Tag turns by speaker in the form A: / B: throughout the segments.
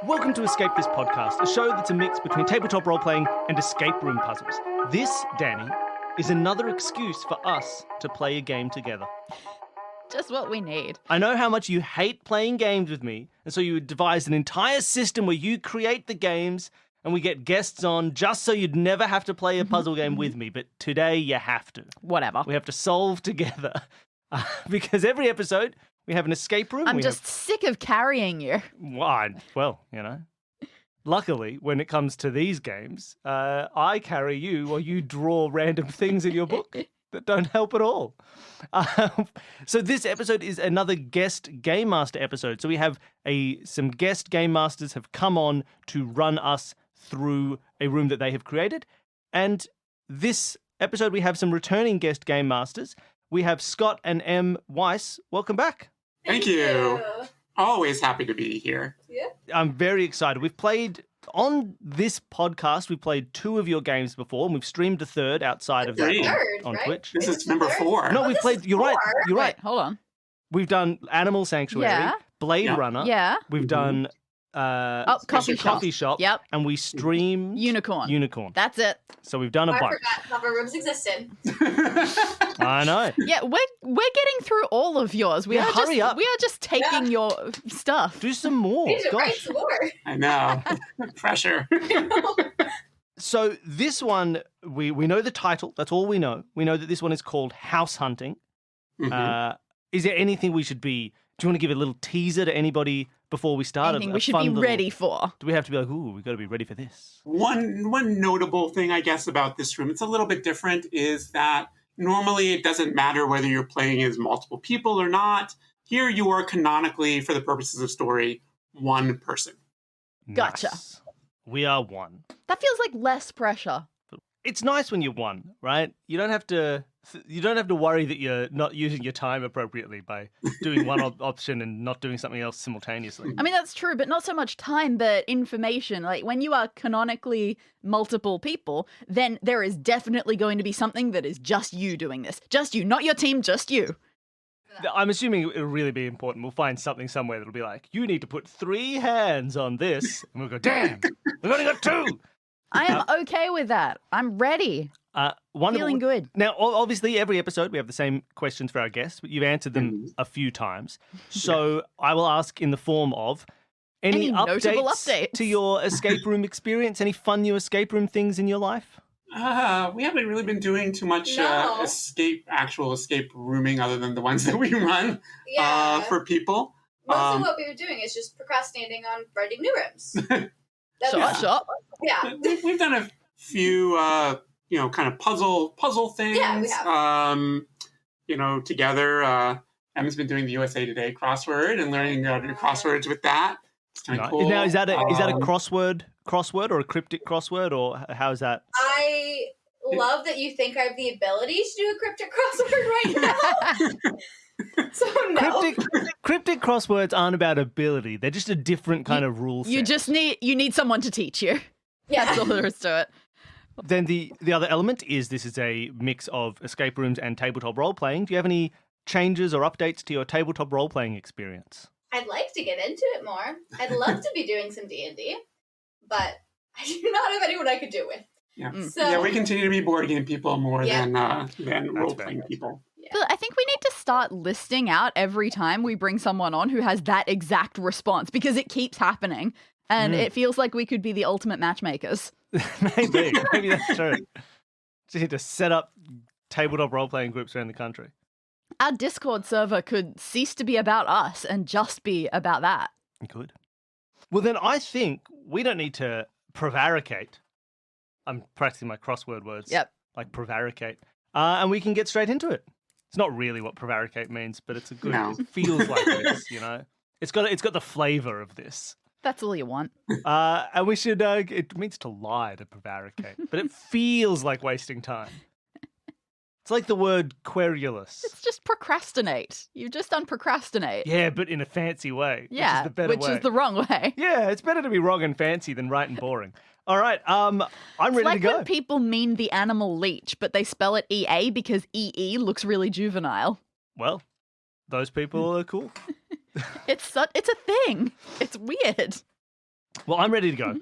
A: Welcome to Escape This Podcast, a show that's a mix between tabletop role-playing and escape room puzzles. This, Danny, is another excuse for us to play a game together.
B: Just what we need.
A: I know how much you hate playing games with me, and so you devised an entire system where you create the games and we get guests on just so you'd never have to play a puzzle game with me, but today you have to.
B: Whatever.
A: We have to solve together. Because every episode, we have an escape room.
B: I'm just sick of carrying you.
A: Well, you know. Luckily, when it comes to these games, I carry you while you draw random things in your book that don't help at all. So this episode is another guest game master episode. So we have some guest game masters have come on to run us through a room that they have created. And this episode, we have some returning guest game masters. We have Scott and M. Weiss. Welcome back.
C: Thank you. Always happy to be here.
D: Yeah.
A: I'm very excited. We've played on this podcast. We played 2 of your games before, and we've streamed a third outside of that on
D: right?
A: Twitch.
C: This is number 4.
A: No, we played. You're right. You're right.
B: Wait, hold on.
A: We've done Animal Sanctuary,
B: Yeah.
A: Blade
C: Yeah.
A: Runner.
B: Yeah.
A: We've done
B: Coffee shop. Yep.
A: and we streamed
B: Unicorn. That's it.
A: So we've done a
D: I
A: bunch.
D: forgot cover rooms existed.
A: I know.
B: Yeah, we're getting through all of yours. We
A: Yeah,
B: are
A: hurry up.
B: We are just taking your stuff.
A: Do some more.
D: We need to write
A: Gosh.
D: some more.
C: I know. Pressure.
A: So this one, we know the title. That's all we know. We know that this one is called House Hunting.
C: Mhm.
A: Is there anything we should be... Do you want to give a little teaser to anybody before we start?
B: Anything
A: A
B: we should
A: fun
B: be
A: little-
B: ready for.
A: Do we have to be like, ooh, we've got to be ready for this?
C: One notable thing, I guess, about this room, it's a little bit different, is that normally it doesn't matter whether you're playing as multiple people or not. Here you are canonically, for the purposes of story, one person.
B: Gotcha.
A: Nice. We are one.
B: That feels like less pressure.
A: It's nice when you're one, right? You don't have to worry that you're not using your time appropriately by doing one option and not doing something else simultaneously.
B: I mean, that's true, but not so much time, but information. Like, when you are canonically multiple people, then there is definitely going to be something that is just you doing this. Just you, not your team, just you.
A: I'm assuming it'll really be important. We'll find something somewhere that'll be like, you need to put 3 hands on this. And we'll go, damn, we've only got 2.
B: I am okay with that. I'm ready.
A: Wonderful.
B: Feeling good.
A: Now, obviously, every episode we have the same questions for our guests, but you've answered them a few times. So I will ask in the form of any
B: notable updates
A: to your escape room experience? Any fun new escape room things in your life?
C: We haven't really been doing too much
D: No.
C: actual escape rooming other than the ones that we run
D: Yeah.
C: for people.
D: Most of what we were doing is just procrastinating on writing new rooms.
B: Shot.
D: Yeah.
C: We've done a few, kind of puzzle things.
D: Yeah, we have.
C: Together. Emma's been doing the USA Today crossword and learning how to do crosswords with that. It's kind of cool.
A: Now, is that a crossword or a cryptic crossword, or how is that?
D: I love that you think I have the ability to do a cryptic crossword right now. So no.
A: Cryptic crosswords aren't about ability. They're just a different kind of rule set.
B: You need someone to teach you.
D: Yeah.
B: That's all there is to it.
A: Then the other element is this is a mix of escape rooms and tabletop role-playing. Do you have any changes or updates to your tabletop role-playing experience?
D: I'd like to get into it more. I'd love to be doing some D&D, but I do not have anyone I could do it with.
C: Yeah.
D: So
C: Yeah, we continue to be board game people more
D: Yeah.
C: than role-playing people.
B: But I think we need to start listing out every time we bring someone on who has that exact response, because it keeps happening. And it feels like we could be the ultimate matchmakers.
A: Maybe that's true. Just need to set up tabletop role-playing groups around the country.
B: Our Discord server could cease to be about us and just be about that.
A: Good. Well, then I think we don't need to prevaricate. I'm practicing my crossword words.
B: Yep.
A: Like prevaricate. And we can get straight into it. It's not really what prevaricate means, but it's a good.
C: No.
A: It feels like this, you know. It's got the flavour of this.
B: That's all you want.
A: And we should. It means to lie, to prevaricate, but it feels like wasting time. It's like the word querulous.
B: It's just procrastinate. You've just done procrastinate.
A: Yeah, but in a fancy way.
B: Yeah,
A: which is the better way.
B: is the wrong way.
A: Yeah, it's better to be wrong and fancy than right and boring. All right, I'm ready
B: It's like
A: to go.
B: when people mean the animal leech, but they spell it EA because EE looks really juvenile.
A: Well, those people are cool.
B: It's a thing. It's weird.
A: Well, I'm ready to go.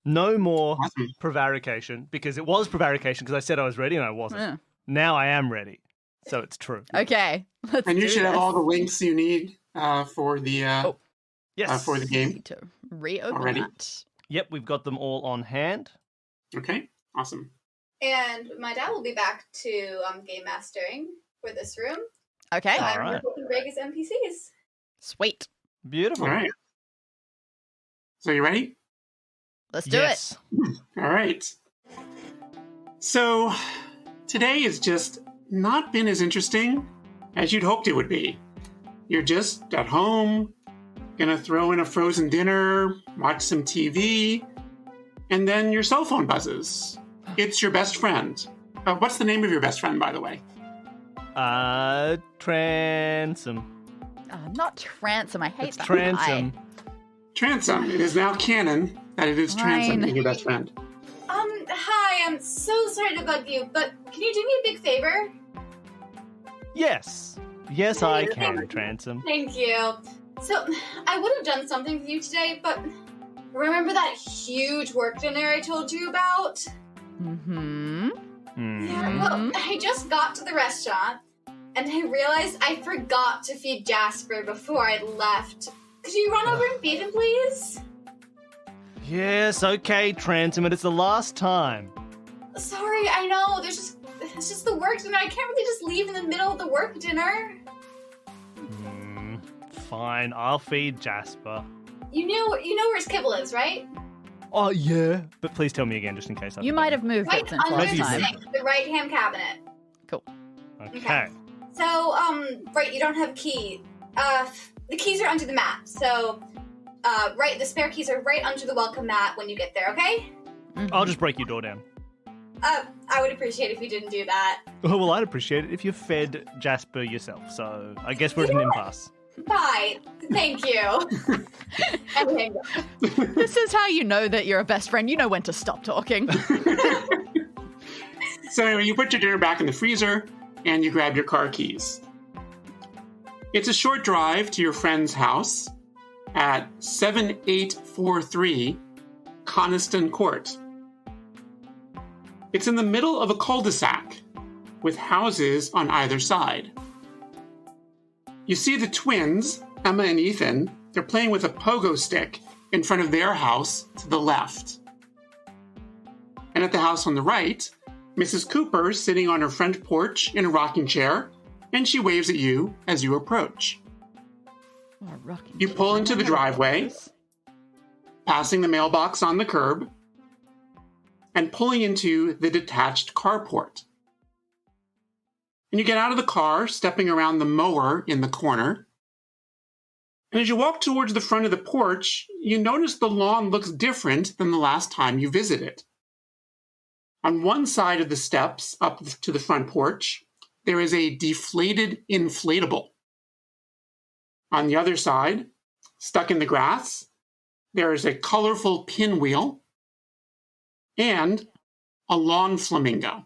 A: No more
C: Awesome.
A: prevarication, because it was prevarication because I said I was ready and I wasn't.
B: Yeah.
A: Now I am ready. So it's true.
B: Okay, let's
C: And you
B: do
C: should have
B: this.
C: all the links you need for the
A: Yes.
C: for the game.
B: Need to reopen
C: Already?
B: that.
A: Yep, we've got them all on hand.
C: Okay, awesome.
D: And my dad will be back to game mastering for this room.
B: Okay,
D: So
A: All
D: I'm
A: right.
D: working Vegas NPCs.
B: sweet.
A: Beautiful.
C: All right. So you ready?
B: Let's do it.
A: Yes.
C: All right. So today has just not been as interesting as you'd hoped it would be. You're just at home, gonna throw in a frozen dinner, watch some TV, and then your cell phone buzzes. It's your best friend. What's the name of your best friend, by the way?
A: Transom.
B: Not Transom. I hate
A: It's
B: that.
A: Transom.
C: Transom. It is now canon that it is Transom
B: Fine.
C: as your best friend.
D: Hi, I'm so sorry to bug you, but can you do me a big favor?
A: Yes. Yes, I can, Transom.
D: Thank you. So, I would have done something for you today, but remember that huge work dinner I told you about?
B: Mm-hmm.
D: Yeah, well, I just got to the restaurant, and I realized I forgot to feed Jasper before I left. Could you run over and feed him, please?
A: Yes, okay, Transom, and it's the last time.
D: Sorry, I know. It's just the work dinner. I can't really just leave in the middle of the work dinner.
A: Fine, I'll feed Jasper.
D: You know where his kibble is, right?
A: Oh, yeah. But please tell me again, just in case I
B: You
A: forgot.
B: might have moved
D: Right
B: it since
D: under
B: last
A: Maybe
D: the
B: time.
D: sink, the right-hand cabinet.
A: Okay.
D: So, right, you don't have a key. The keys are under the mat. So, right, the spare keys are right under the welcome mat when you get there, okay?
A: I'll just break your door down.
D: I would appreciate if you didn't do that.
A: Oh, well, I'd appreciate it if you fed Jasper yourself, so I guess we're at an impasse.
D: Bye. Thank you. Okay.
B: This is how you know that you're a best friend. You know when to stop talking.
C: So anyway, you put your dinner back in the freezer and you grab your car keys. It's a short drive to your friend's house at 7843 Coniston Court. It's in the middle of a cul-de-sac with houses on either side. You see the twins, Emma and Ethan, they're playing with a pogo stick in front of their house to the left. And at the house on the right, Mrs. Cooper is sitting on her front porch in a rocking chair, and she waves at you as you approach. You pull into the driveway, passing the mailbox on the curb, and pulling into the detached carport. And you get out of the car, stepping around the mower in the corner. And as you walk towards the front of the porch, you notice the lawn looks different than the last time you visited. On one side of the steps up to the front porch, there is a deflated inflatable. On the other side, stuck in the grass, there is a colorful pinwheel and a lawn flamingo.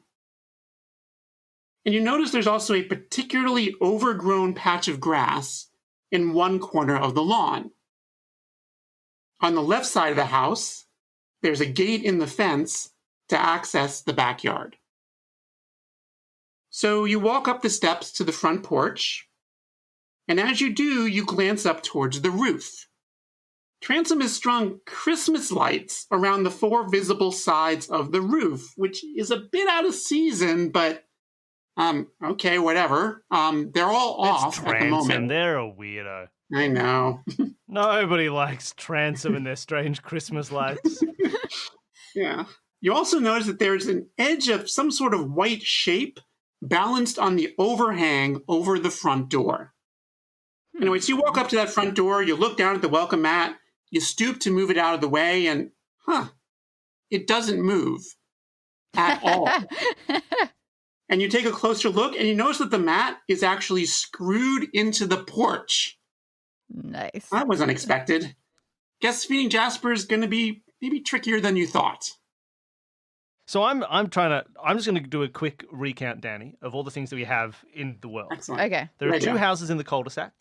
C: And you notice there's also a particularly overgrown patch of grass in one corner of the lawn. On the left side of the house, there's a gate in the fence to access the backyard. So you walk up the steps to the front porch, and as you do, you glance up towards the roof. Transom has strung Christmas lights around the 4 visible sides of the roof, which is a bit out of season, but okay, whatever. They're all off
A: It's
C: at the moment.
A: Transom. They're a weirdo.
C: I know.
A: Nobody likes Transom and their strange Christmas lights.
C: Yeah. You also notice that there's an edge of some sort of white shape balanced on the overhang over the front door. Anyway, so you walk up to that front door, you look down at the welcome mat, you stoop to move it out of the way, and it doesn't move at all. And you take a closer look, and you notice that the mat is actually screwed into the porch.
B: Nice.
C: That was unexpected. Guess feeding Jasper is going to be maybe trickier than you thought.
A: So I'm just going to do a quick recount, Danny, of all the things that we have in the world.
C: Excellent.
B: Okay.
A: There are
C: Right,
A: 2
C: yeah.
A: houses in the cul-de-sac.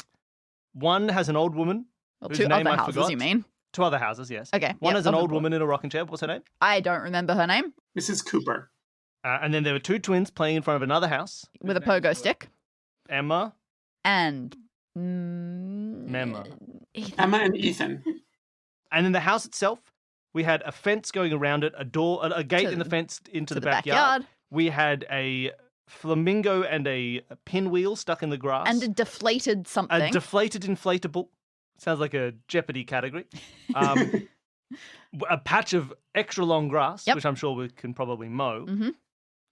A: One has an old woman.
B: Well,
A: whose
B: 2
A: name
B: other
A: I
B: houses,
A: forgot.
B: you mean?
A: 2 other houses, yes.
B: Okay.
A: One
B: yep,
A: is an
B: of
A: old
B: the-
A: woman in a rocking chair. What's her name?
B: I don't remember her name.
C: Mrs. Cooper.
A: And then there were 2 twins playing in front of another house.
B: With a pogo stick.
A: Emma.
B: And.
A: Memma.
B: Ethan.
C: Emma and Ethan.
A: And in the house itself, we had a fence going around it, a gate in the fence into
B: to
A: the
B: the
A: backyard. We had a flamingo and a pinwheel stuck in the grass.
B: And a deflated something.
A: A deflated inflatable. Sounds like a Jeopardy category. A patch of extra long grass,
B: Yep.
A: which I'm sure we can probably mow.
B: Mhm.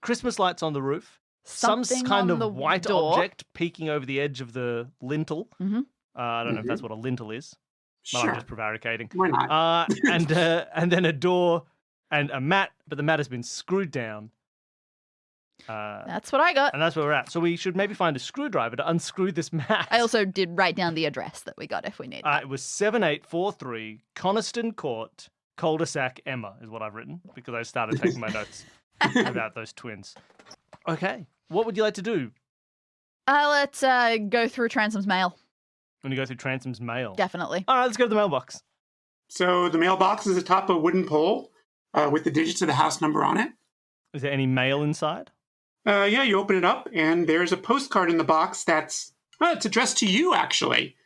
A: Christmas lights on the roof.
B: Something
A: Some kind
B: on
A: of
B: the
A: white
B: door.
A: object peeking over the edge of the lintel.
B: Mhm.
A: I don't know if that's what a lintel is. But
C: Sure.
A: I'm just prevaricating.
C: Why not?
A: And then a door and a mat, but the mat has been screwed down.
B: That's what I got.
A: And that's where we're at. So we should maybe find a screwdriver to unscrew this mat.
B: I also did write down the address that we got if we need that.
A: It was 7843 Coniston Court, cul-de-sac, Emma, is what I've written because I started taking my notes about those twins. Okay. What would you like to do
B: Let's go through Transom's mail.
A: when you go through Transom's mail?
B: Definitely.
A: All right, let's go to the mailbox.
C: So the mailbox is atop a wooden pole with the digits of the house number on it.
A: Is there any mail inside?
C: Yeah, you open it up, and there's a postcard in the box that's it's addressed to you, actually.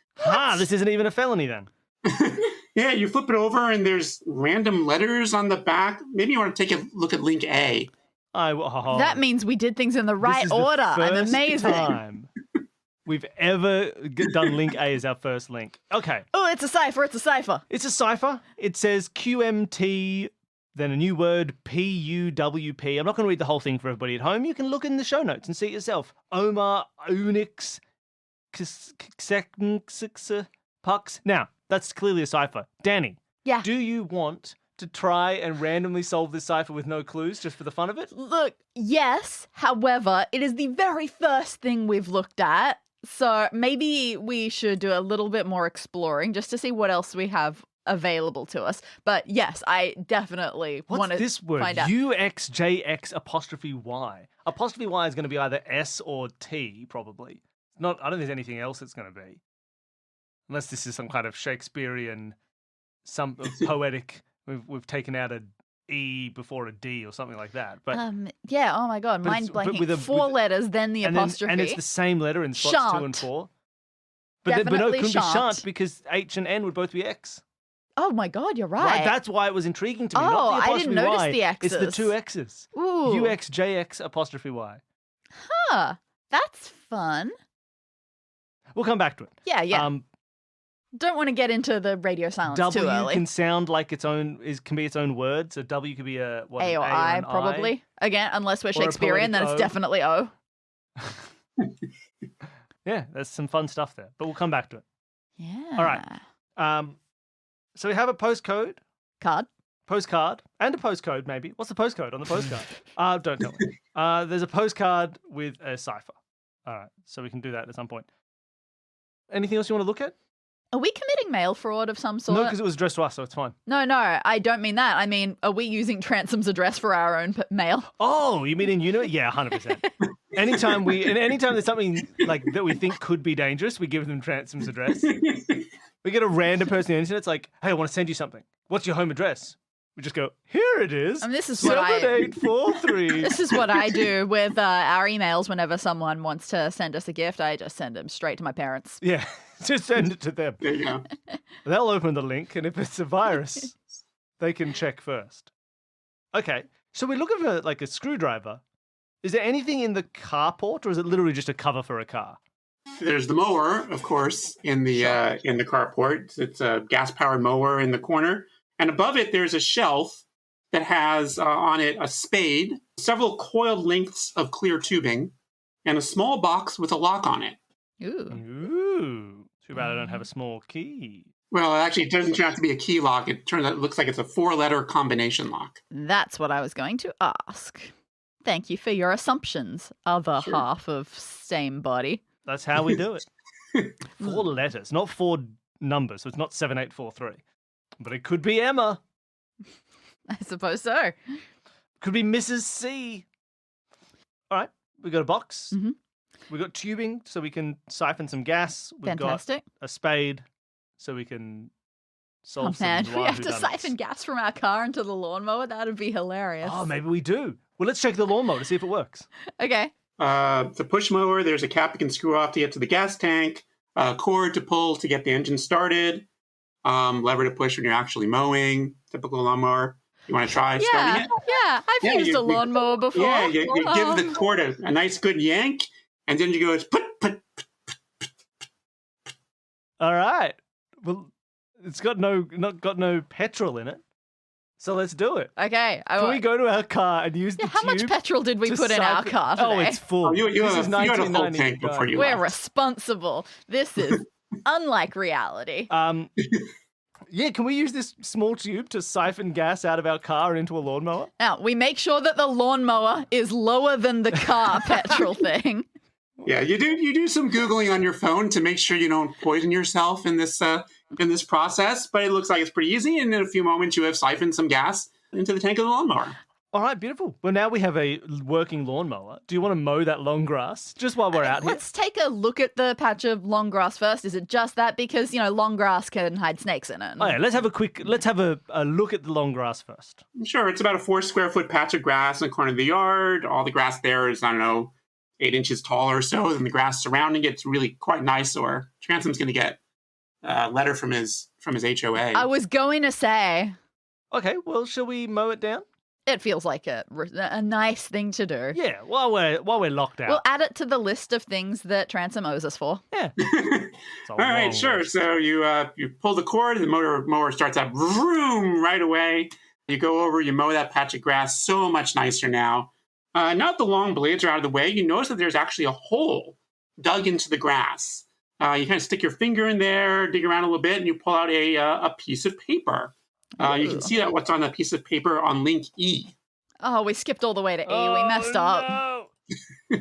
A: This isn't even a felony then.
C: Yeah, you flip it over, and there's random letters on the back. Maybe you want to take a look at link A.
B: That means we did things in the
A: This
B: right
A: is the
B: order. I'm
A: first
B: amazing.
A: time we've ever done link A as our first link. Okay.
B: Oh, it's a cipher. It's a cipher.
A: It's a cipher. It says QMT, then a new word, PUWP. I'm not going to read the whole thing for everybody at home. You can look in the show notes and see it yourself. Omar, Unix, Pucks. Now, that's clearly a cipher. Danny,
B: Yeah.
A: do you want to try and randomly solve this cipher with no clues just for the fun of it?
B: Look, yes. However, it is the very first thing we've looked at. So maybe we should do a little bit more exploring just to see what else we have available to us. But yes, I definitely want
A: What's
B: to
A: this word?
B: find out.
A: UXJX apostrophe Y. Apostrophe Y is going to be either S or T, probably. Not. I don't think there's anything else it's going to be. Unless this is some kind of Shakespearean, some poetic. We've taken out a E before a D or something like that. But
B: Yeah, oh my god,
A: But
B: mind
A: it's- but
B: blanking.
A: with a-
B: 4
A: with-
B: letters, then the apostrophe.
A: and it's the same letter in slots 2 and
B: Shan't.
A: 4. But no, it
B: Definitely
A: couldn't be
B: shan't.
A: shan't because H and N would both be X.
B: Oh my god, you're
A: Right.
B: right.
A: That's why it was intriguing to me.
B: Oh,
A: not the
B: I
A: apostrophe
B: didn't notice
A: Y.
B: the
A: It's the
B: X's.
A: 2 X's.
B: Ooh.
A: UXJX apostrophe Y.
B: Huh. That's fun.
A: We'll come back to it.
B: Yeah. Don't want to get into the radio silence
A: W
B: too early.
A: can sound like its own can be its own word. So W could be a what?
B: A or
A: an
B: I,
A: an
B: probably. Again, unless we're
A: Or a
B: Shakespearean, then
A: poetic
B: it's
A: O.
B: definitely O.
A: Yeah, there's some fun stuff there, but we'll come back to it.
B: Yeah.
A: All right. So we have a postcode, postcard, and a postcode maybe. What's the postcode on the postcard? Don't tell me. There's a postcard with a cipher. All right, so we can do that at some point. Anything else you want to look at?
B: Are we committing mail fraud of some sort?
A: No, because it was addressed to us, so it's fine.
B: No, I don't mean that. I mean, are we using Transom's address for our own mail?
A: Oh, you mean in Unit? Yeah, 100%. Anytime there's something like that we think could be dangerous, we give them Transom's address. We get a random person on the internet. It's like, hey, I want to send you something. What's your home address? We just go, here it is.
B: I mean, this is what I-
A: 7843.
B: This is what I do with our emails whenever someone wants to send us a gift. I just send them straight to my parents.
A: Yeah, just send it to them.
C: There you go.
A: They'll open the link, and if it's a virus, they can check first. Okay, so we're looking for like a screwdriver. Is there anything in the carport, or is it literally just a cover for a car?
C: There's the mower, of course, in the carport. It's a gas-powered mower in the corner. And above it, there's a shelf that has on it a spade, several coiled lengths of clear tubing, and a small box with a lock on it.
B: Ooh.
A: Ooh, too bad I don't have a small key.
C: Well, actually, it doesn't turn out to be a key lock. It turns out it looks like it's a 4-letter combination lock.
B: That's what I was going to ask. Thank you for your assumptions, other
C: Sure.
B: half of same body.
A: That's how we do it. 4 letters, not 4 numbers. So it's not 7843. But it could be Emma.
B: I suppose so.
A: Could be Mrs. C. All right, we got a box.
B: Mhm.
A: We got tubing, so we can siphon some gas. We've
B: Fantastic.
A: got a spade, so we can solve some
B: Man, we
A: noir
B: have to
A: whodunits.
B: siphon gas from our car into the lawnmower. That'd be hilarious.
A: Oh, maybe we do. Well, let's check the lawnmower to see if it works.
B: Okay.
C: The push mower, there's a cap you can screw off to get to the gas tank, a cord to pull to get the engine started, lever to push when you're actually mowing, typical lawnmower. You want to try starting it?
B: Yeah. I've used a lawnmower before.
C: Yeah, you give the cord a nice good yank, and then you go, put.
A: All right. Well, it's got no petrol in it. So let's do it.
B: Okay.
A: Can we go to our car and use the
B: how
A: tube?
B: much petrol did we put in our car today?
A: Oh, it's full.
C: Oh, you
A: This is
C: had a full
A: 1990
C: tank before you
B: We're
C: left.
B: responsible. This is unlike reality.
A: Yeah, can we use this small tube to siphon gas out of our car and into a lawnmower?
B: Now, we make sure that the lawnmower is lower than the car petrol thing.
C: Yeah, you do some Googling on your phone to make sure you don't poison yourself in this process, but it looks like it's pretty easy, and in a few moments you have siphoned some gas into the tank of the lawnmower.
A: All right, beautiful. Well, now we have a working lawnmower. Do you want to mow that long grass just while we're out here?
B: Let's take a look at the patch of long grass first. Is it just that? Because, long grass can hide snakes in it.
A: Oh, yeah, let's have a look at the long grass first.
C: Sure, it's about a 4 square foot patch of grass in the corner of the yard. All the grass there is, 8 inches taller or so than the grass surrounding it. It's really quite nice. Or Transom's going to get a letter from his HOA.
B: I was going to say,
A: Okay, well, shall we mow it down?
B: it feels like a nice thing to do.
A: Yeah, while we're locked out.
B: We'll add it to the list of things that Transom owes us for.
A: Yeah.
C: All right, sure. So you pull the cord, the mower starts up, vroom, right away. You go over, you mow that patch of grass, so much nicer now. Now that the long blades are out of the way, you notice that there's actually a hole dug into the grass. You kind of stick your finger in there, dig around a little bit, and you pull out a piece of paper. You can see that what's on that piece of paper on link E.
B: Oh, we skipped all the way to E. We messed up.
A: No.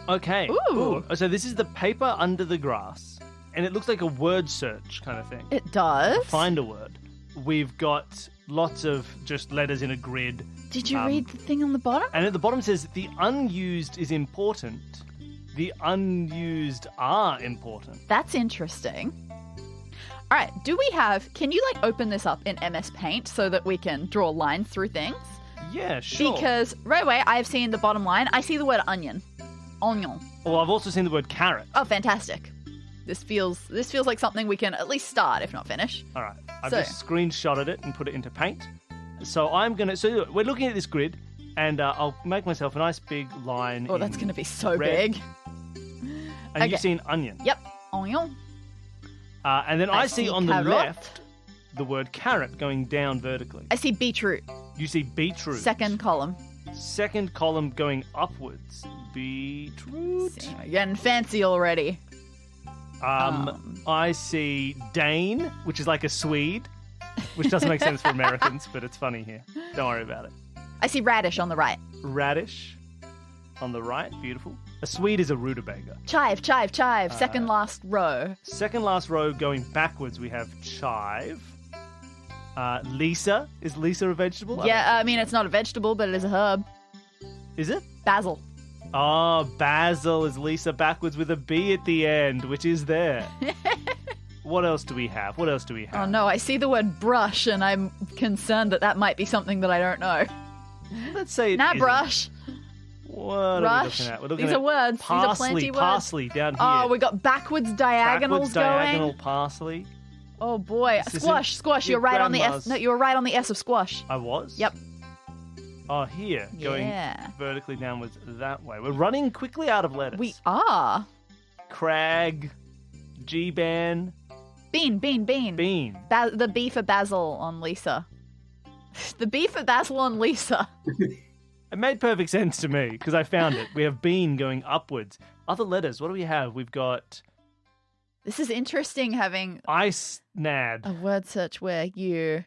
A: Okay.
B: Ooh.
A: So this is the paper under the grass, and it looks like a word search kind of thing.
B: It does.
A: Find a word. We've got lots of just letters in a grid.
B: Did you read the thing on the bottom?
A: And at the bottom says, the unused is important. The unused are important.
B: That's interesting. All right, can you open this up in MS Paint so that we can draw lines through things?
A: Yeah, sure.
B: Because right away, I've seen the bottom line. I see the word onion. Onion.
A: Well, I've also seen the word carrot.
B: Oh, fantastic. This feels like something we can at least start, if not finish.
A: All right. I've just screenshotted it and put it into Paint. So we're looking at this grid, and I'll make myself a nice big line.
B: Oh, that's going to be so
A: red.
B: big.
A: And
B: Okay.
A: you've seen onion.
B: Yep. Onion.
A: And then I see on the
B: carrot.
A: left the word carrot going down vertically.
B: I see beetroot.
A: You see beetroot.
B: Second column.
A: Second column going upwards. Beetroot.
B: See, we're getting fancy already.
A: I see Dane, which is like a Swede, which doesn't make sense for Americans, but it's funny here. Don't worry about it.
B: I see radish on the right.
A: Radish on the right. Beautiful. A Swede is a rutabaga.
B: Chive, chive, chive. Second last row.
A: Second last row going backwards, we have chive. Lisa. Is Lisa a vegetable?
B: Yeah, I mean, it's not a vegetable, but it is a herb.
A: Is it?
B: Basil.
A: Oh, basil is Lisa backwards with a B at the end, which is there. What else do we have?
B: Oh no, I see the word brush, and I'm concerned that might be something that I don't know.
A: Let's say it
B: Nah,
A: isn't.
B: brush.
A: What are we
B: Brush.
A: looking at? We're looking
B: These
A: at
B: are words. These are
A: parsley,
B: plenty words.
A: parsley down here.
B: Oh, we got backwards diagonals
A: Backwards diagonal
B: going.
A: parsley.
B: Oh boy,
A: This
B: squash,
A: isn't
B: squash.
A: your
B: You're right on the S.
A: grandma's-
B: No, you were right on the S of squash.
A: I was?
B: Yep.
A: Oh, here. Going
B: Yeah.
A: vertically downwards that way. We're running quickly out of letters.
B: We are.
A: Crag. G-ban.
B: Bean.
A: Bean.
B: The B for Basil on Lisa. The B for Basil on Lisa.
A: It made perfect sense to me because I found it. We have bean going upwards. Other letters. What do we have? We've got
B: This is interesting having
A: ice nad.
B: a word search where you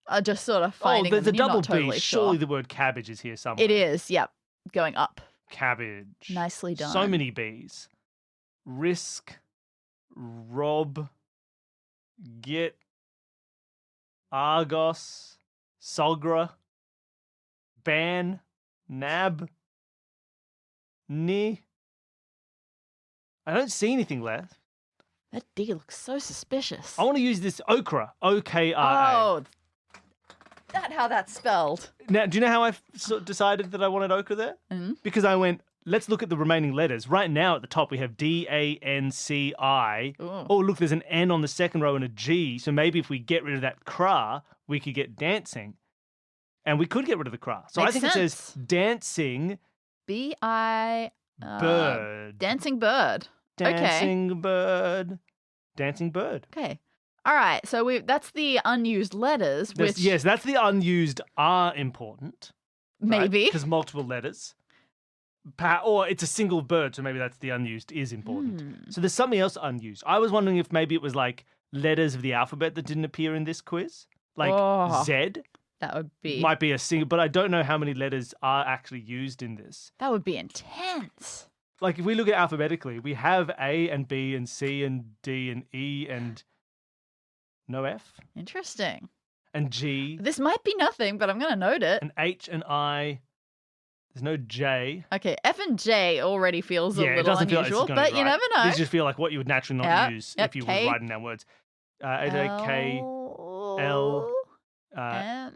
B: are just sort of finding
A: there's
B: them
A: a
B: and you're
A: double
B: not totally
A: B.
B: sure.
A: Surely the word cabbage is here somewhere.
B: It is, yep. Going up.
A: Cabbage.
B: Nicely done.
A: So many B's. Risk. Rob. Get. Argos. Sogra. Ban. Nab. Ni. I don't see anything left.
B: That D looks so suspicious.
A: I want to use this okra, O-K-R-A.
B: Oh, that how that's spelled.
A: Now, do you know how I decided that I wanted okra there?
B: Mm.
A: Because I went, let's look at the remaining letters. Right now at the top we have D-A-N-C-I.
B: Ooh.
A: Oh, look, there's an N on the second row and a G. So maybe if we get rid of that cra, we could get dancing. And we could get rid of the cra. So
B: Makes
A: I think it says
B: sense.
A: dancing
B: B-I...
A: bird.
B: Dancing bird.
A: Dancing bird. Dancing bird.
B: Okay. All right. So that's the unused letters, which
A: Yes, that's the unused are important.
B: maybe.
A: Because multiple letters. Or it's a single bird, so maybe that's the unused is important. So there's something else unused. I was wondering if maybe it was like letters of the alphabet that didn't appear in this quiz. Like
B: Oh.
A: Z
B: That would be
A: might be a single, but I don't know how many letters are actually used in this.
B: that would be intense.
A: Like if we look at alphabetically, we have A and B and C and D and E and no F
B: Interesting.
A: and G
B: This might be nothing, but I'm going to note it.
A: and H and I. There's no J.
B: Okay, F and J already feels a
A: Yeah, it
B: little
A: doesn't feel like
B: unusual,
A: it's gonna
B: but
A: be
B: you
A: right.
B: never know.
A: These just feel like what you would naturally not
B: Yep,
A: use
B: yep,
A: if you
B: K.
A: were writing down words. K, L,
B: M.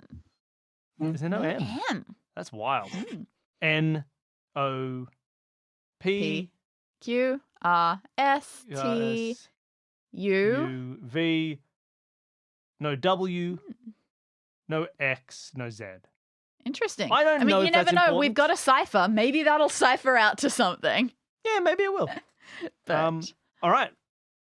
A: is there no M?
B: M.
A: That's wild.
B: Mm.
A: N, O, P,
B: P, Q, R, S, T,
A: S,
B: U.
A: U, V, no W,
B: Hmm.
A: no X, no Z.
B: Interesting.
A: I don't
B: mean,
A: know
B: you
A: if
B: never
A: that's
B: know.
A: important.
B: We've got a cipher. Maybe that'll cipher out to something.
A: Yeah, maybe it will.
B: But
A: All right.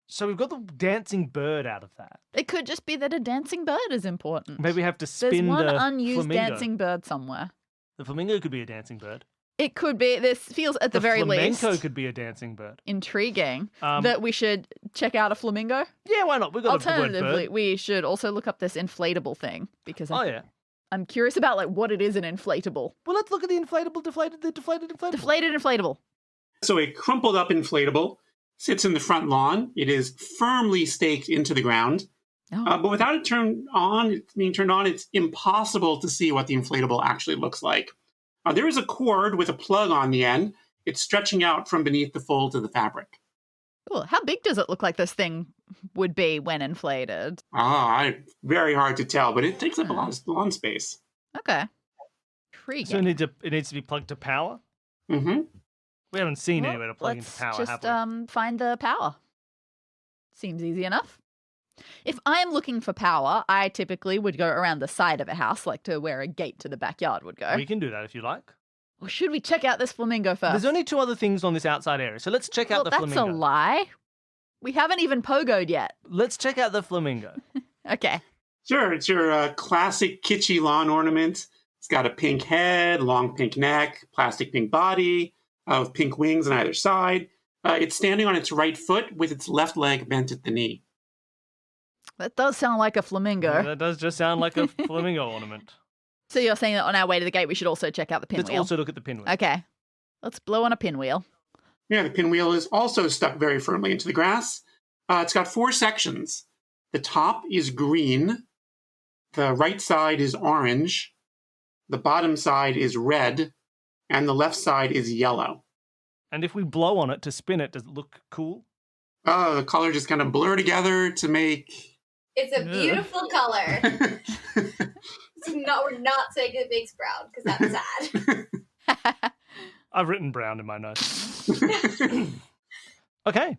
A: So we've got the dancing bird out of that.
B: it could just be that a dancing bird is important.
A: Maybe we have to
B: There's
A: spin
B: one
A: the
B: unused
A: flamingo.
B: dancing bird somewhere.
A: The flamingo could be a dancing bird.
B: It could be. This feels at the very
A: flamenco
B: least
A: could be a dancing bird.
B: intriguing.
A: Um,
B: That we should check out a flamingo.
A: Yeah, why not? We've got a word
B: Alternatively,
A: bird.
B: we should also look up this inflatable thing because
A: Oh yeah.
B: I'm curious about like what it is an inflatable.
A: Well, let's look at the deflated inflatable.
B: Deflated inflatable.
C: So a crumpled up inflatable sits in the front lawn. It is firmly staked into the ground.
B: Oh.
C: But without it being turned on, it's impossible to see what the inflatable actually looks like. There is a cord with a plug on the end. It's stretching out from beneath the folds of the fabric.
B: Cool. How big does it look like this thing would be when inflated?
C: Very hard to tell, but it takes up a lot of lawn space.
B: Okay. Intriguing.
A: So it needs to be plugged to power.
C: Mm-hmm.
A: We haven't seen
B: Well,
A: anywhere to plug into
B: let's
A: power,
B: just
A: have we?
B: find the power. Seems easy enough. If I'm looking for power, I typically would go around the side of a house, like to where a gate to the backyard would go.
A: We can do that if you like.
B: Or should we check out this flamingo first?
A: There's only two other things on this outside area, so let's check out the
B: that's
A: flamingo.
B: a lie. We haven't even pogoed yet.
A: Let's check out the flamingo.
B: Okay.
C: Sure, it's your classic kitschy lawn ornament. It's got a pink head, long pink neck, plastic pink body, with pink wings on either side. It's standing on its right foot with its left leg bent at the knee.
B: That does sound like a flamingo.
A: Yeah, that does just sound like a flamingo ornament.
B: So you're saying that on our way to the gate, we should also check out the
A: Let's
B: pinwheel?
A: also look at the pinwheel.
B: Okay. Let's blow on a pinwheel.
C: Yeah, the pinwheel is also stuck very firmly into the grass. It's got 4 sections. The top is green. The right side is orange. The bottom side is red. And the left side is yellow.
A: And if we blow on it to spin it, does it look cool?
C: Oh, the color just kind of blur together to make...
D: It's a beautiful color. We're not saying it makes brown because that's sad.
A: I've written brown in my notes. Okay.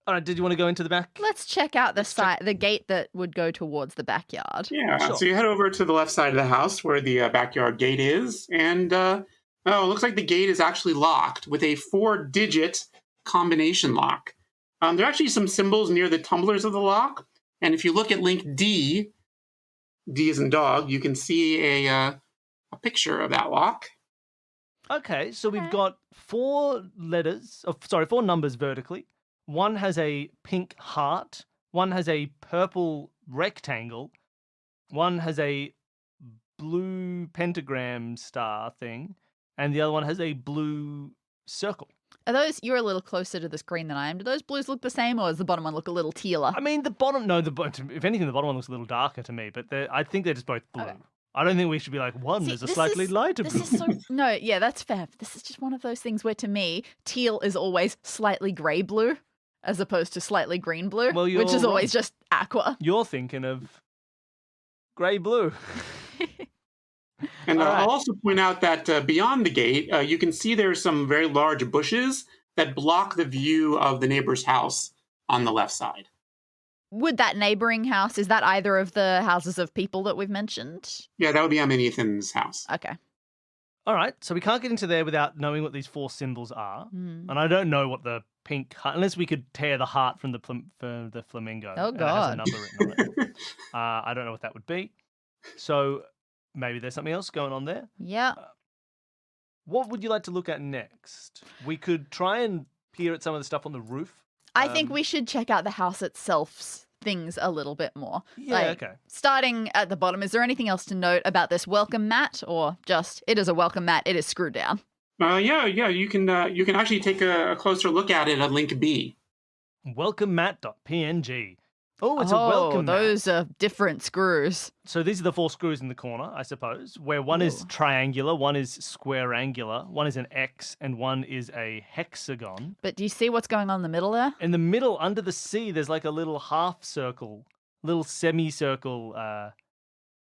A: All right, did you want to go into the back?
B: Let's check out the gate that would go towards the backyard.
C: Yeah,
A: Sure.
C: so you head over to the left side of the house where the backyard gate is, and it looks like the gate is actually locked with a 4-digit combination lock. There are actually some symbols near the tumblers of the lock, and if you look at link D as in dog, you can see a picture of that lock.
A: Okay, so we've got 4 numbers vertically. One has a pink heart. One has a purple rectangle. One has a blue pentagram star thing. And the other one has a blue circle.
B: Are those, you're a little closer to the screen than I am. Do those blues look the same or does the bottom one look a little tealer?
A: I mean, if anything, the bottom one looks a little darker to me, but I think they're just both blue.
B: Okay.
A: I don't think we should be like, one
B: See,
A: is a
B: this
A: slightly lighter blue.
B: This is so no, yeah, that's fair. This is just one of those things where to me, teal is always slightly grey blue. as opposed to slightly green-blue,
A: Well, you're
B: which is always
A: wrong.
B: just aqua.
A: You're thinking of grey-blue.
C: And
A: All right.
C: I'll also point out that beyond the gate, you can see there's some very large bushes that block the view of the neighbor's house on the left side.
B: Would that neighboring house, is that either of the houses of people that we've mentioned?
C: Yeah, that would be Emma and Ethan's house.
B: Okay.
A: All right, so we can't get into there without knowing what these 4 symbols are.
B: Hmm.
A: And I don't know what the pink heart, unless we could tear the heart from the flamingo.
B: Oh,
A: and it has a
B: God.
A: number written on it. I don't know what that would be. So maybe there's something else going on there.
B: Yeah.
A: What would you like to look at next? We could try and peer at some of the stuff on the roof.
B: I think we should check out the house itself's things a little bit more.
A: Yeah, okay.
B: Starting at the bottom, is there anything else to note about this welcome mat, or just it is a welcome mat, it is screwed down?
C: Yeah, you can actually take a closer look at it at link B.
A: Welcomemat.png. Oh, it's a welcome mat.
B: those are different screws.
A: So these are the 4 screws in the corner, I suppose, where one is triangular, one is square-angular, one is an X, and one is a hexagon.
B: But do you see what's going on in the middle there?
A: In the middle, under the C, there's like a little half circle, little semicircle.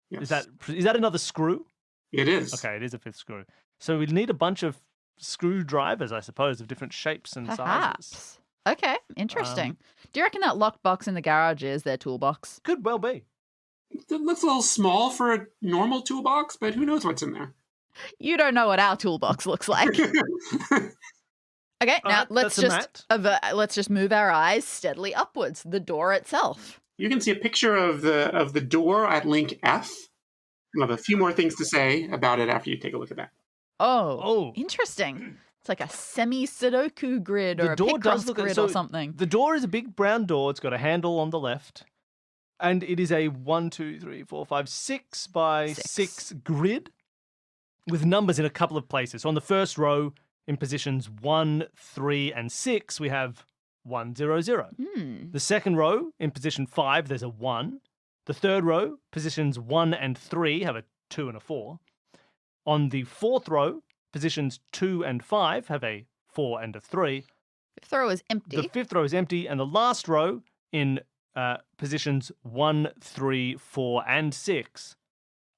C: Yes.
A: Is that another screw?
C: It is.
A: Okay, it is a 5th screw. So we'd need a bunch of screwdrivers, I suppose, of different shapes and sizes.
B: Perhaps. Okay, interesting. Do you reckon that locked box in the garage is their toolbox?
A: Could well be.
C: It looks a little small for a normal toolbox, but who knows what's in there?
B: You don't know what our toolbox looks like. Okay,
A: All
B: now
A: right,
B: let's
A: that's a mat.
B: let's just move our eyes steadily upwards. The door itself.
C: You can see a picture of the door at link F. I'll have a few more things to say about it after you take a look at that.
B: Oh, interesting. It's like a semi-Sudoku grid or a Picross grid or something.
A: The door is a big brown door. It's got a handle on the left. And it is a 1, 2, 3, 4, 5, 6 by 6 grid with numbers in a couple of places. So on the first row, in positions 1, 3, and 6, we have 1, 0, 0. The second row, in position 5, there's a 1. The third row, positions 1 and 3, have a 2 and a 4. On the fourth row, positions 2 and 5 have a 4 and a 3.
B: Fifth row is empty.
A: The fifth row is empty, and the last row in positions 1, 3, 4, and 6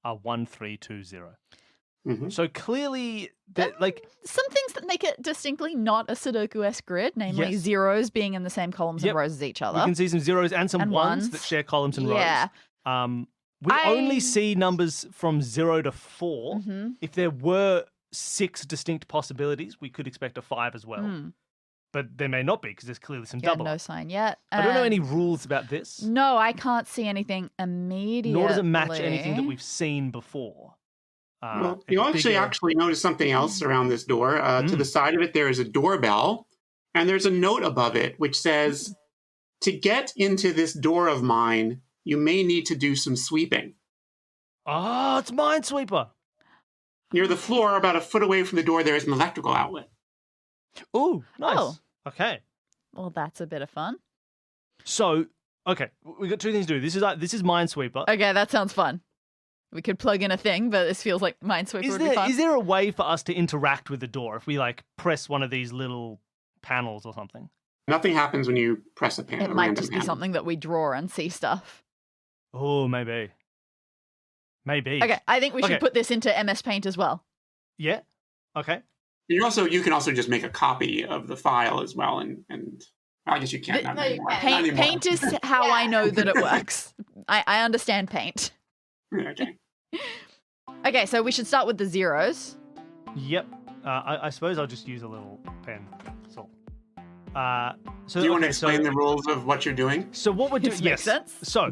A: are 1, 3, 2, 0.
C: Mm-hmm.
A: So clearly, like
B: some things that make it distinctly not a Sudoku-esque grid, namely
A: Yes.
B: zeros being in the same columns
A: Yep.
B: and rows as each other.
A: we can see some zeros and some
B: And
A: ones that
B: ones.
A: share columns and
B: Yeah.
A: rows. We only see numbers from 0 to 4.
B: Mm-hmm.
A: If there were 6 distinct possibilities, we could expect a 5 as well. But there may not be because there's clearly some
B: Yeah,
A: double.
B: no sign yet.
A: I don't know any
B: And
A: rules about this.
B: No, I can't see anything immediately.
A: Nor does it match anything that we've seen before.
C: Well,
A: It's
C: you
A: bigger.
C: actually notice something else around this door. To the side of it, there is a doorbell, and there's a note above it which says, "To get into this door of mine, you may need to do some sweeping."
A: Oh, it's Minesweeper.
C: Near the floor, about a foot away from the door, there is an electrical outlet.
A: Ooh, nice.
B: Oh.
A: Okay.
B: Well, that's a bit of fun.
A: So, okay, we got 2 things to do. This is Minesweeper.
B: Okay, that sounds fun. We could plug in a thing, but this feels like Minesweeper would be fun.
A: Is there a way for us to interact with the door if we like press one of these little panels or something?
C: Nothing happens when you press a pan.
B: It
C: a
B: might
C: random
B: just be
C: panel.
B: something that we draw and see stuff.
A: Oh, maybe. Maybe.
B: Okay, I think we should
A: Okay.
B: put this into MS Paint as well.
A: Yeah. Okay.
C: You can also just make a copy of the file as well, and I guess you can't. Not
D: No, you
C: anymore.
D: can't.
C: Not
B: Paint,
C: anymore.
B: paint is how
D: Yeah.
B: I know that it works. I understand paint.
C: Okay.
B: Okay, so we should start with the zeros.
A: Yep. I suppose I'll just use a little pen. So,
C: Do you want to
A: okay,
C: explain the rules of what you're doing?
A: So what we're doing?
B: This
A: Yes.
B: makes sense.
A: So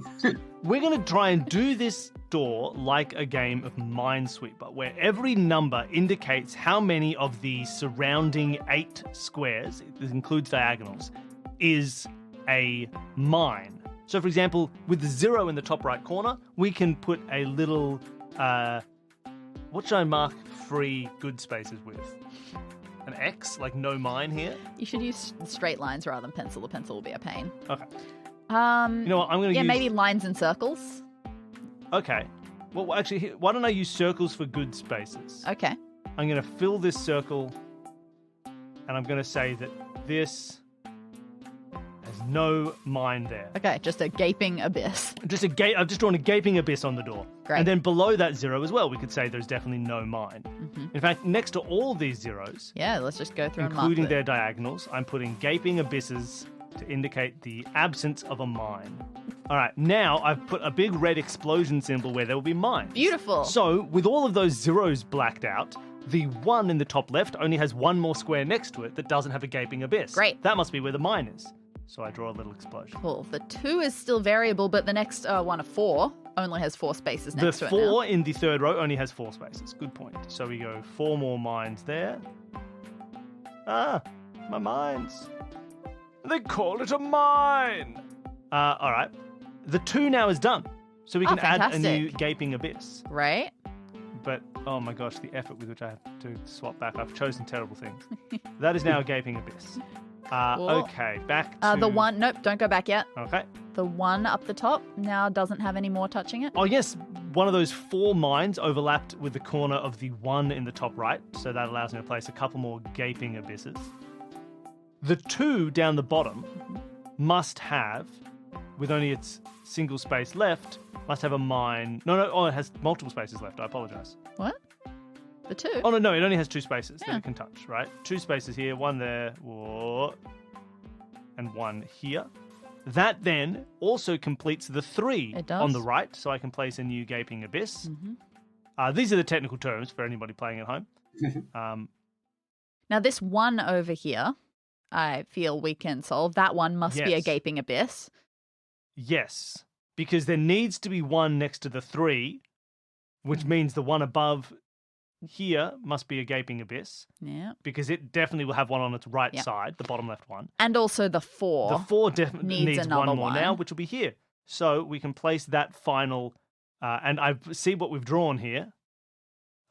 A: we're going to try and do this door like a game of Minesweeper, where every number indicates how many of the surrounding 8 squares, this includes diagonals, is a mine. So, for example, with the 0 in the top right corner, we can put a little, what should I mark free good spaces with? An X, like no mine here?
B: You should use straight lines rather than pencil. The pencil will be a pain.
A: Okay.
B: You
A: know what, I'm going to
B: yeah,
A: use...
B: maybe lines and circles.
A: Okay. Well, actually, why don't I use circles for good spaces?
B: Okay.
A: I'm going to fill this circle, and I'm going to say that this There's no mine there.
B: Okay, just a gaping abyss.
A: I've just drawn a gaping abyss on the door.
B: Great.
A: And then below that 0 as well, we could say there's definitely no mine. In fact, next to all these zeros,
B: Yeah, let's just go through
A: including
B: and
A: their
B: mark
A: diagonals, I'm putting gaping abysses to indicate the absence of a mine. All right, now I've put a big red explosion symbol where there will be mines.
B: Beautiful.
A: So, with all of those zeros blacked out, the 1 in the top left only has one more square next to it that doesn't have a gaping abyss.
B: Great.
A: That must be where the mine is. So I draw a little explosion.
B: Cool. The 2 is still variable, but the next one of 4 only has 4 spaces next
A: The
B: to it now.
A: 4 in the third row only has 4 spaces. Good point. So we go 4 more mines there. Ah, my mines. They call it a mine. All right. The 2 now is done. So we can add a new
B: fantastic.
A: gaping abyss.
B: Right?
A: But, oh my gosh, the effort with which I have to swap back. I've chosen terrible things. That is now a gaping abyss.
B: Cool.
A: Okay, back to...
B: The 1, nope, don't go back yet.
A: Okay.
B: The 1 up the top now doesn't have any more touching it.
A: Oh, yes, one of those 4 mines overlapped with the corner of the 1 in the top right, so that allows me to place a couple more gaping abysses. The 2 down the bottom must have, with only its single space left, must have a mine. No, it has multiple spaces left. I apologize.
B: What? The 2?
A: Oh, no, it only has 2 spaces that
B: Yeah.
A: it can touch, right? 2 spaces here, 1 there, whoa, and 1 here. That then also completes the 3
B: It does.
A: on the right, so I can place a new gaping abyss.
B: Mm-hmm.
A: These are the technical terms for anybody playing at home.
B: Now, this 1 over here, I feel we can solve. That one must be a
A: Yes.
B: gaping abyss.
A: Yes, because there needs to be 1 next to the 3, which means the 1 above here must be a gaping abyss,
B: Yeah.
A: because it definitely will have 1 on its right
B: Yep.
A: side, the bottom left one.
B: And also the 4.
A: The 4 definitely
B: needs
A: needs
B: another
A: 1 more now,
B: one.
A: which will be here. So we can place that final, and I see what we've drawn here.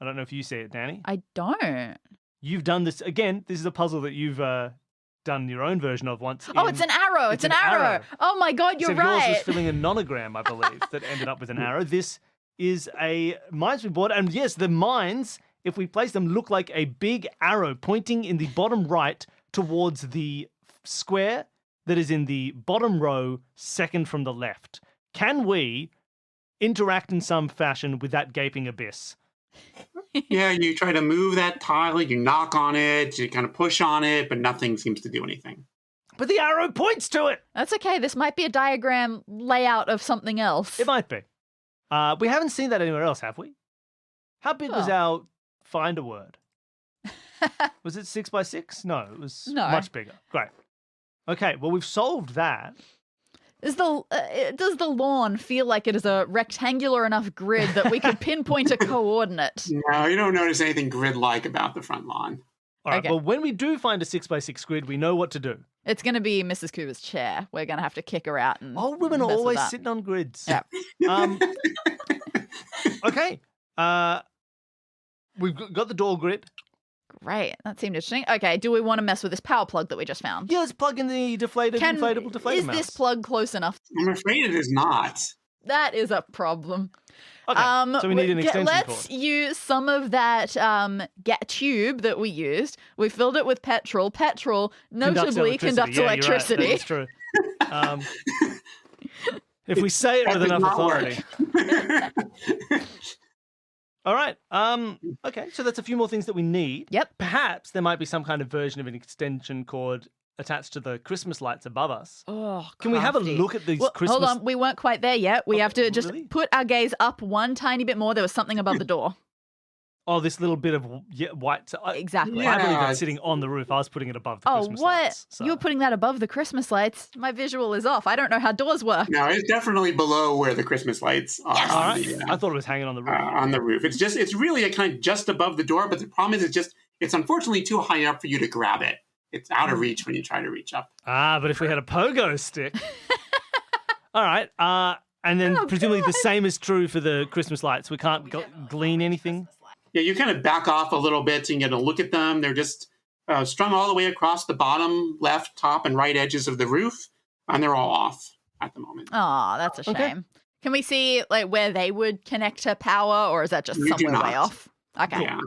A: I don't know if you see it, Danny.
B: I don't.
A: You've done this, again, this is a puzzle that you've done your own version of once.
B: Oh, it's an arrow. It's an arrow. Oh my God, you're
A: Except yours was
B: right.
A: filling a nonogram, I believe, that ended up with an arrow. This is a mines board, and yes, the mines, if we place them, look like a big arrow pointing in the bottom right towards the square that is in the bottom row, second from the left. Can we interact in some fashion with that gaping abyss?
C: Yeah, you try to move that tile, you knock on it, you kind of push on it, but nothing seems to do anything.
A: But the arrow points to it.
B: That's okay. This might be a diagram layout of something else.
A: It might be. We haven't seen that anywhere else, have we? How big was
B: Oh.
A: our find a word? Was it 6 by 6? No, it was
B: No.
A: much bigger. Great. Okay, well, we've solved that.
B: Does the lawn feel like it is a rectangular enough grid that we could pinpoint a coordinate?
C: No, you don't notice anything grid-like about the front lawn.
A: All right,
B: Okay.
A: well, when we do find a 6 by 6 grid, we know what to do.
B: It's going to be Mrs. Cooper's chair. We're going to have to kick her out and
A: Old women are
B: mess with
A: always
B: that.
A: sitting on grids.
B: Yeah.
A: Okay. We've got the door grid.
B: Great. That seemed interesting. Okay, do we want to mess with this power plug that we just found?
A: Yeah, let's plug in the inflatable deflator
B: Is
A: mouse.
B: this plug close enough?
C: I'm afraid it is not.
B: That is a problem.
A: Okay, so we need an extension
B: Let's
A: cord.
B: use some of that tube that we used. We filled it with petrol. Petrol notably conducts
A: Yeah,
B: electricity.
A: You're right. That's true. If we say it
C: That
A: with
C: does
A: enough
C: not
A: authority.
C: work.
A: All right. Okay, so that's a few more things that we need.
B: Yep.
A: Perhaps there might be some kind of version of an extension cord attached to the Christmas lights above us.
B: Oh,
A: Can we have a
B: crafty.
A: look at these
B: Well,
A: Christmas...
B: Hold on, we weren't quite there yet. We have to just
A: really?
B: put our gaze up one tiny bit more. There was something above the door.
A: Oh, this little bit of white...
B: Exactly.
A: I believe
C: Yeah.
A: it's sitting on the roof. I was putting it above the
B: Oh,
A: Christmas
B: what?
A: lights. So.
B: You were putting that above the Christmas lights? My visual is off. I don't know how doors work.
C: No, it's definitely below where the Christmas lights are
B: Yes.
A: All
C: on,
A: right.
C: the,
A: I thought it was hanging on the roof.
C: on the roof. It's really a kind of just above the door, but the problem is it's unfortunately too high up for you to grab it. It's out of reach when you try to reach up.
A: But if we had a pogo stick... All right. And then
B: Oh,
A: presumably the
B: God.
A: same is true for the Christmas lights. We can't glean anything.
C: Yeah, you kind of back off a little bit and get a look at them. They're just strung all the way across the bottom, left, top, and right edges of the roof, and they're all off at the moment.
B: Oh, that's a
A: Okay.
B: shame. Can we see like where they would connect to power, or is that just
C: You do
B: somewhere way
C: not.
B: off? Okay.
C: Yeah.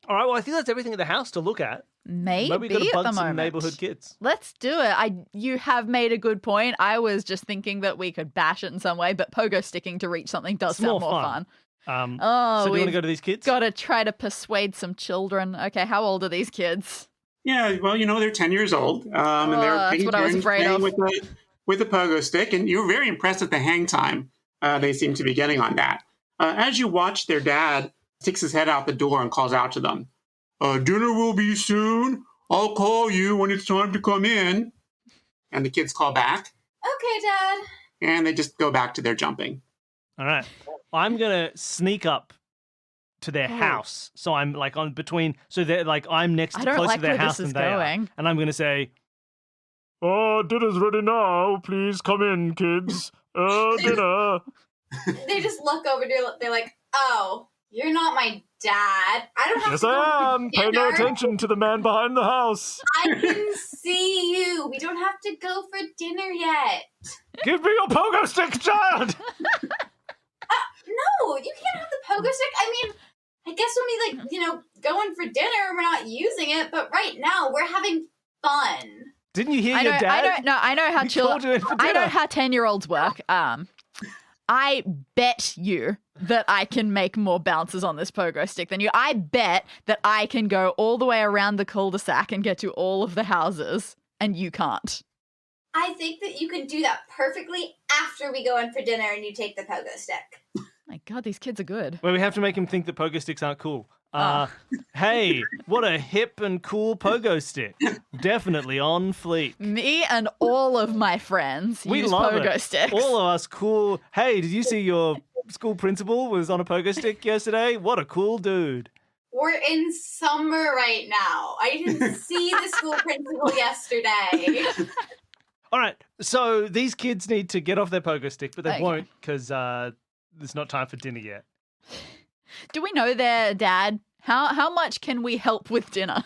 A: All right, well, I think that's everything in the house to look at.
B: Maybe
A: we got to
B: at
A: bug
B: the
A: some
B: moment.
A: neighborhood kids.
B: Let's do it. You have made a good point. I was just thinking that we could bash it in some way, but pogo sticking to reach something does
A: It's
B: sound
A: more
B: more
A: fun.
B: fun.
A: So do you want to
B: we've
A: go to these kids?
B: got to try to persuade some children. Okay, how old are these kids?
C: Yeah, well, they're 10 years old, and they're
B: that's
C: taking
B: what I was
C: turns
B: afraid
C: playing
B: of.
C: with the pogo stick, and you were very impressed at the hang time they seem to be getting on that. As you watch, their dad sticks his head out the door and calls out to them, "Dinner will be soon. I'll call you when it's time to come in." And the kids call back,
D: Okay, Dad.
C: and they just go back to their jumping.
A: All right. I'm going to sneak up to their house. So I'm like on between, so they're like, I'm next
B: I
A: to
B: don't
A: closer
B: like
A: to their
B: where
A: house
B: this
A: than
B: is
A: they are.
B: going.
A: And I'm going to say, dinner's ready now. Please come in, kids. Dinner.
D: They just look over to they're like, "Oh, you're not my dad. I don't have
A: Yes,
D: to go
A: I
D: for
A: am. Pay no
D: dinner.
A: attention to the man behind the house.
D: I can see you. We don't have to go for dinner yet."
A: Give me your pogo stick, child.
D: No, you can't have the pogo stick. I mean, I guess when we going for dinner, we're not using it, but right now we're having fun.
A: Didn't you hear
B: I
A: your dad?
B: I know how
A: He
B: chill.
A: called you in for
B: I know
A: dinner.
B: how 10-year-olds work. I bet you that I can make more bounces on this pogo stick than you. I bet that I can go all the way around the cul-de-sac and get to all of the houses, and you can't.
D: I think that you can do that perfectly after we go in for dinner and you take the pogo stick.
B: My God, these kids are good.
A: Well, we have to make him think that pogo sticks aren't cool.
B: Oh.
A: Hey, what a hip and cool pogo stick. Definitely on fleek.
B: Me and all of my friends
A: We
B: use
A: love
B: pogo
A: it.
B: sticks.
A: All of us cool. Hey, did you see your school principal was on a pogo stick yesterday? What a cool dude.
D: We're in summer right now. I didn't see the school principal yesterday.
A: All right, so these kids need to get off their pogo stick, but they
B: Okay.
A: won't because it's not time for dinner yet.
B: Do we know their dad? How much can we help with dinner?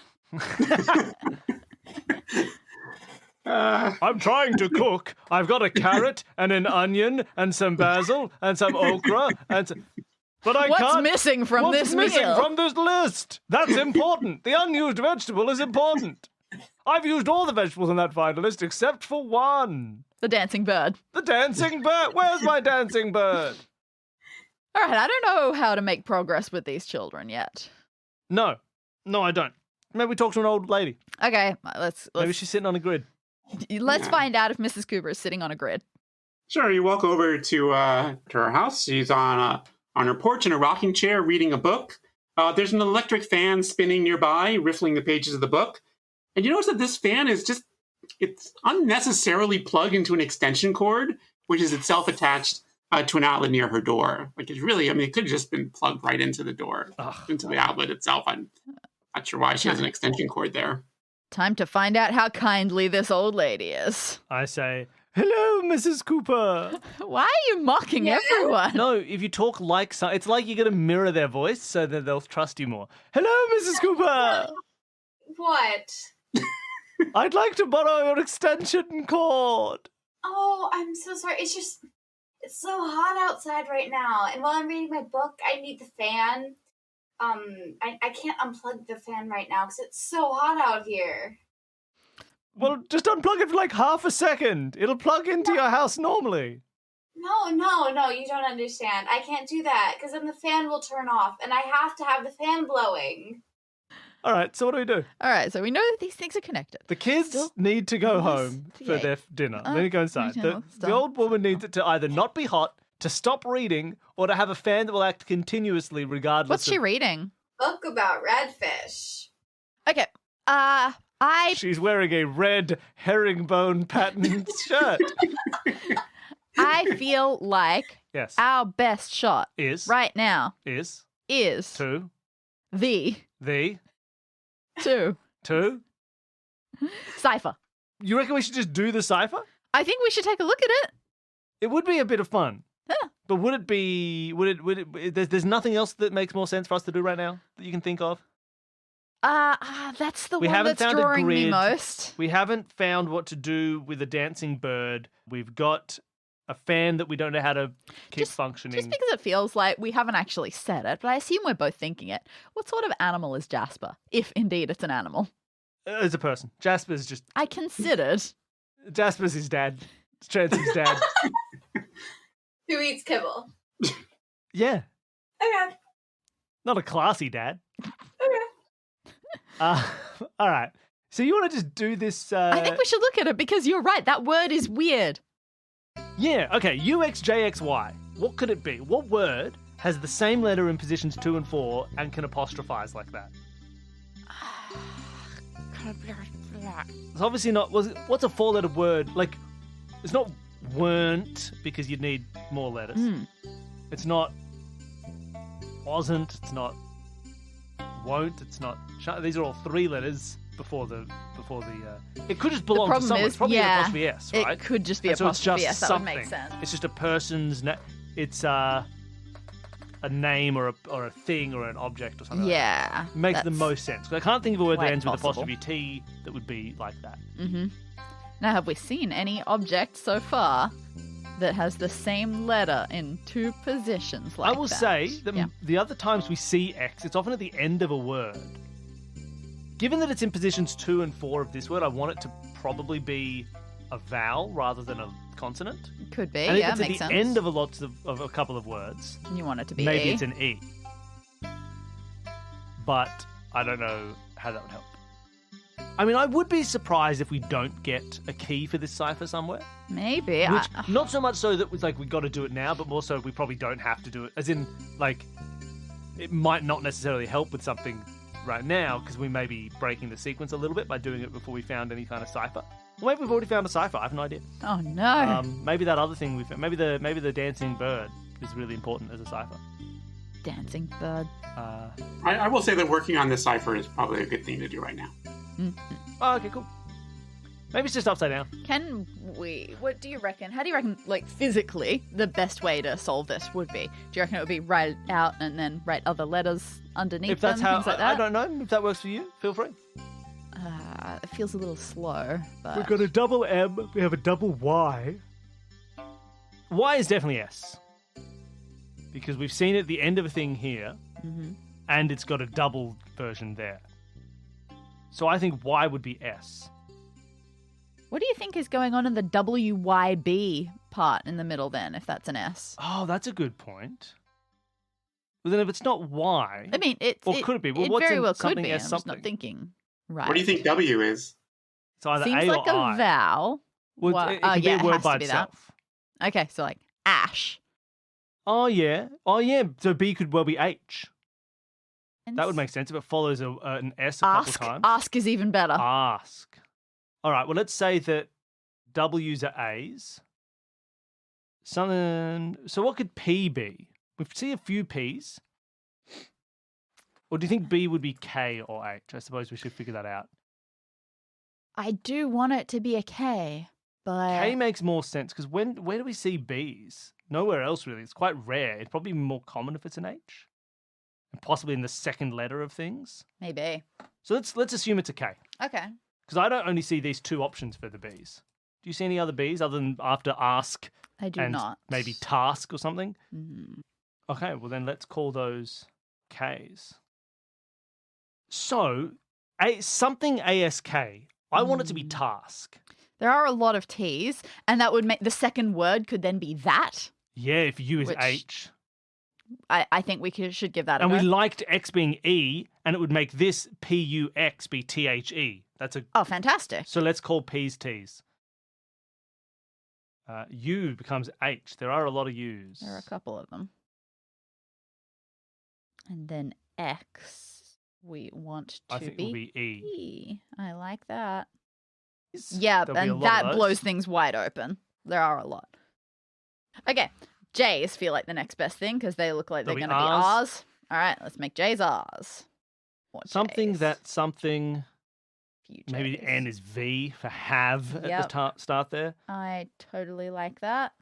A: I'm trying to cook. I've got a carrot and an onion and some basil and some okra but I
B: What's
A: can't.
B: missing from
A: What's
B: this
A: missing
B: meal?
A: from this list? That's important. The unused vegetable is important. I've used all the vegetables on that final list except for one.
B: The dancing bird.
A: The dancing bird. Where's my dancing bird?
B: All right, I don't know how to make progress with these children yet.
A: No, I don't. Maybe we talk to an old lady.
B: Okay, let's
A: Maybe she's sitting on a grid.
B: find out if Mrs. Cooper is sitting on a grid.
C: Sure, you walk over to her house. She's on her porch in a rocking chair reading a book. There's an electric fan spinning nearby, riffling the pages of the book. And you notice that this fan is it's unnecessarily plugged into an extension cord, which is itself attached to an outlet near her door. Like it's really, it could have just been plugged right into the door, into the outlet itself. I'm not sure why she has an extension cord there.
B: Time to find out how kindly this old lady is.
A: I say, hello, Mrs. Cooper.
B: Why are you mocking everyone?
A: No, if you talk like it's like you're going to mirror their voice so that they'll trust you more. Hello, Mrs. Cooper.
D: What?
A: I'd like to borrow your extension cord.
D: Oh, I'm so sorry. It's so hot outside right now. And while I'm reading my book, I need the fan. I can't unplug the fan right now because it's so hot out here.
A: Well, just unplug it for like half a second. It'll plug into your house normally.
D: No, you don't understand. I can't do that because then the fan will turn off and I have to have the fan blowing.
A: All right, so what do we do?
B: All right, so we know that these things are connected.
A: The kids
B: Still-
A: need to go
B: Yes,
A: home for
B: yeah.
A: their dinner. They need to go inside.
B: yeah,
A: The
B: stop.
A: old woman needs it to either not be hot, to stop reading, or to have a fan that will act continuously regardless
B: What's she
A: of...
B: reading?
D: Book about redfish.
B: Okay,
A: She's wearing a red herringbone patterned shirt.
B: I feel like
A: Yes.
B: our best shot
A: Is.
B: right now
A: Is.
B: is
A: To.
B: the
A: The.
B: two
A: To.
B: cipher.
A: You reckon we should just do the cipher?
B: I think we should take a look at it.
A: It would be a bit of fun.
B: Yeah.
A: But would it be... Would it... There's nothing else that makes more sense for us to do right now that you can think of?
B: That's the
A: We
B: one
A: haven't
B: that's
A: found a
B: drawing me
A: grid.
B: most.
A: We haven't found what to do with a dancing bird. We've got a fan that we don't know how to keep
B: Just
A: functioning.
B: because it feels like we haven't actually said it, but I assume we're both thinking it. What sort of animal is Jasper, if indeed it's an animal?
A: As a person. Jasper's
B: I considered.
A: Jasper's his dad. It's Trancy's dad.
D: Who eats kibble?
A: Yeah.
D: Okay.
A: Not a classy dad.
D: Okay.
A: All right. So you want to just do this?
B: I think we should look at it because you're right. That word is weird.
A: Yeah. Okay. UXJXY. What could it be? What word has the same letter in positions 2 and 4 and can apostrophize like that? It's obviously not. What's a 4-letter word? Like, it's not weren't because you'd need more letters. It's not wasn't. It's not won't. It's not. These are all 3 letters before the. It could just belong to
B: problem
A: someone.
B: is,
A: It's probably
B: yeah,
A: an apostrophe S, right?
B: It could just be
A: And so it's
B: apostrophe
A: just
B: S. That would make
A: something.
B: sense.
A: It's just a person's. It's a name or a thing or an object or something.
B: Yeah.
A: Like that. Makes the
B: that's
A: most sense. 'Cause I can't think of a word that
B: quite
A: ends with
B: possible.
A: apostrophe T that would be like that.
B: Mm-hmm. Now, have we seen any object so far that has the same letter in 2 positions like that?
A: I will say that
B: Yeah.
A: the other times we see X, it's often at the end of a word. Given that it's in positions 2 and 4 of this word, I want it to probably be a vowel rather than a consonant.
B: Could be,
A: And if
B: yeah,
A: it's at
B: makes
A: the
B: sense.
A: end of a couple of words,
B: You want it to be
A: maybe
B: E.
A: it's an E. But I don't know how that would help. I mean, I would be surprised if we don't get a key for this cipher somewhere.
B: Maybe.
A: Which, not so much so that it's like we got to do it now, but more so we probably don't have to do it. As in, like, it might not necessarily help with something right now because we may be breaking the sequence a little bit by doing it before we found any kind of cipher. Or maybe we've already found a cipher. I have no idea.
B: Oh, no.
A: Maybe that other thing we found. Maybe the dancing bird is really important as a cipher.
B: Dancing bird.
C: I will say that working on this cipher is probably a good thing to do right now.
A: Oh, okay, cool. Maybe it's just upside down.
B: Can we... What do you reckon? How do you reckon, like, physically, the best way to solve this would be? Do you reckon it would be write it out and then write other letters underneath
A: If that's
B: them,
A: how,
B: things like that?
A: I don't know. If that works for you, feel free.
B: It feels a little slow, but...
A: We've got a double M. We have a double Y. Y is definitely S. Because we've seen it at the end of a thing here, and it's got a double version there. So I think Y would be S.
B: What do you think is going on in the WYB part in the middle then, if that's an S?
A: Oh, that's a good point. Well, then if it's not Y...
B: I mean, it
A: could it be? Well,
B: it
A: what's
B: very
A: in
B: well could
A: something
B: be.
A: as
B: I'm just
A: something?
B: not thinking. Right.
C: What do you think W is?
A: It's either
B: Seems
A: A
B: like
A: or
B: a
A: I.
B: vowel.
A: Well,
B: Wha-
A: it can be
B: yeah,
A: a
B: it
A: word
B: has
A: by
B: to be that.
A: itself.
B: Okay, so like ash.
A: Oh, yeah. Oh, yeah. So B could well be H.
B: And
A: That would make sense if it follows an S a couple
B: ask.
A: times.
B: Ask is even better.
A: Ask. All right. Well, let's say that W's are A's. Something. So what could P be? We see a few P's. Or do you think B would be K or H? I suppose we should figure that out.
B: I do want it to be a K, but
A: K makes more sense because where do we see B's? Nowhere else really. It's quite rare. It'd probably be more common if it's an H, and possibly in the second letter of things.
B: maybe.
A: So let's assume it's a K
B: Okay.
A: because I don't only see these 2 options for the B's. Do you see any other B's other than after ask
B: I do
A: and
B: not.
A: maybe task or something?
B: Mhm.
A: Okay, well then let's call those K's. So something ASK. I want it to be task.
B: There are a lot of T's, and that would make the second word could then be that.
A: Yeah, if U is
B: Which-
A: H.
B: I think we should give that a
A: And we
B: go.
A: liked X being E, and it would make this PUX be THE. That's a
B: Oh, fantastic.
A: So let's call P's T's. U becomes H. There are a lot of U's.
B: There are a couple of them. And then X, we want to
A: I think it will be E.
B: E. I like that.
A: Is.
B: Yeah,
A: There'll be a
B: and
A: lot of
B: that
A: those.
B: blows things wide open. There are a lot. Okay, J's feel like the next best thing because they look like
A: There'll
B: they're
A: be
B: going to be
A: R's.
B: R's. All right, let's make J's R's. Or
A: Something
B: J's.
A: that something.
B: Few
A: Maybe
B: J's.
A: the N is V for have at
B: Yep.
A: the start there.
B: I totally like that.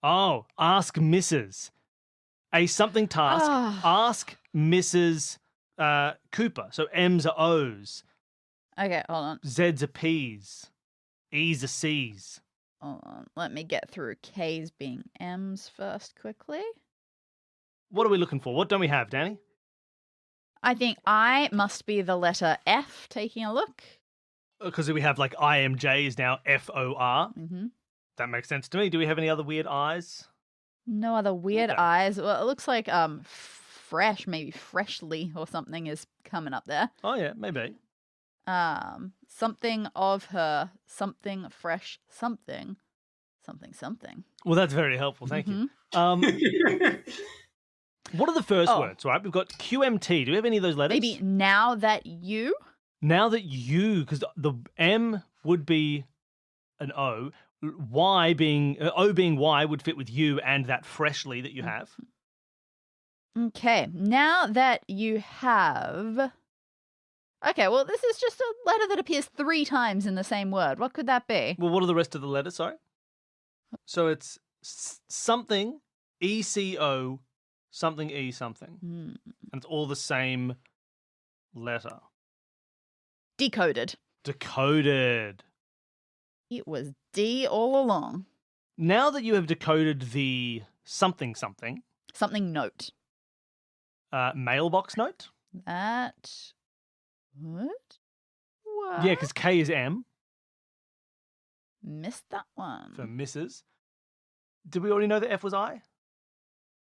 A: Oh, ask Mrs. A something task.
B: Ah.
A: Ask Mrs. Cooper. So M's are O's.
B: Okay, hold on.
A: Z's are P's. E's are C's.
B: Hold on. Let me get through K's being M's first quickly.
A: What are we looking for? What don't we have, Danny?
B: I think I must be the letter F, taking a look.
A: Because we have like IMJ is now FOR.
B: Mm-hmm.
A: That makes sense to me. Do we have any other weird eyes?
B: No other weird
A: Okay.
B: eyes. Well, it looks like fresh, maybe freshly or something is coming up there.
A: Oh, yeah, maybe.
B: Something of her, something fresh, something.
A: Well, that's very helpful. Thank you. What are the first words, right? We've got QMT. Do we have any of those letters?
B: Maybe now that you.
A: Now that you, because the M would be an O, Y being, O being Y would fit with you and that freshly that you have.
B: Okay, now that you have. Okay, well, this is just a letter that appears 3 times in the same word. What could that be?
A: Well, what are the rest of the letters? Sorry. So it's something, ECO, something E something. And it's all the same letter.
B: Decoded.
A: Decoded.
B: It was D all along.
A: Now that you have decoded the something,
B: Something note.
A: mailbox note?
B: That. What?
A: Yeah, because K is M
B: Missed that one.
A: for Mrs. Did we already know that F was I?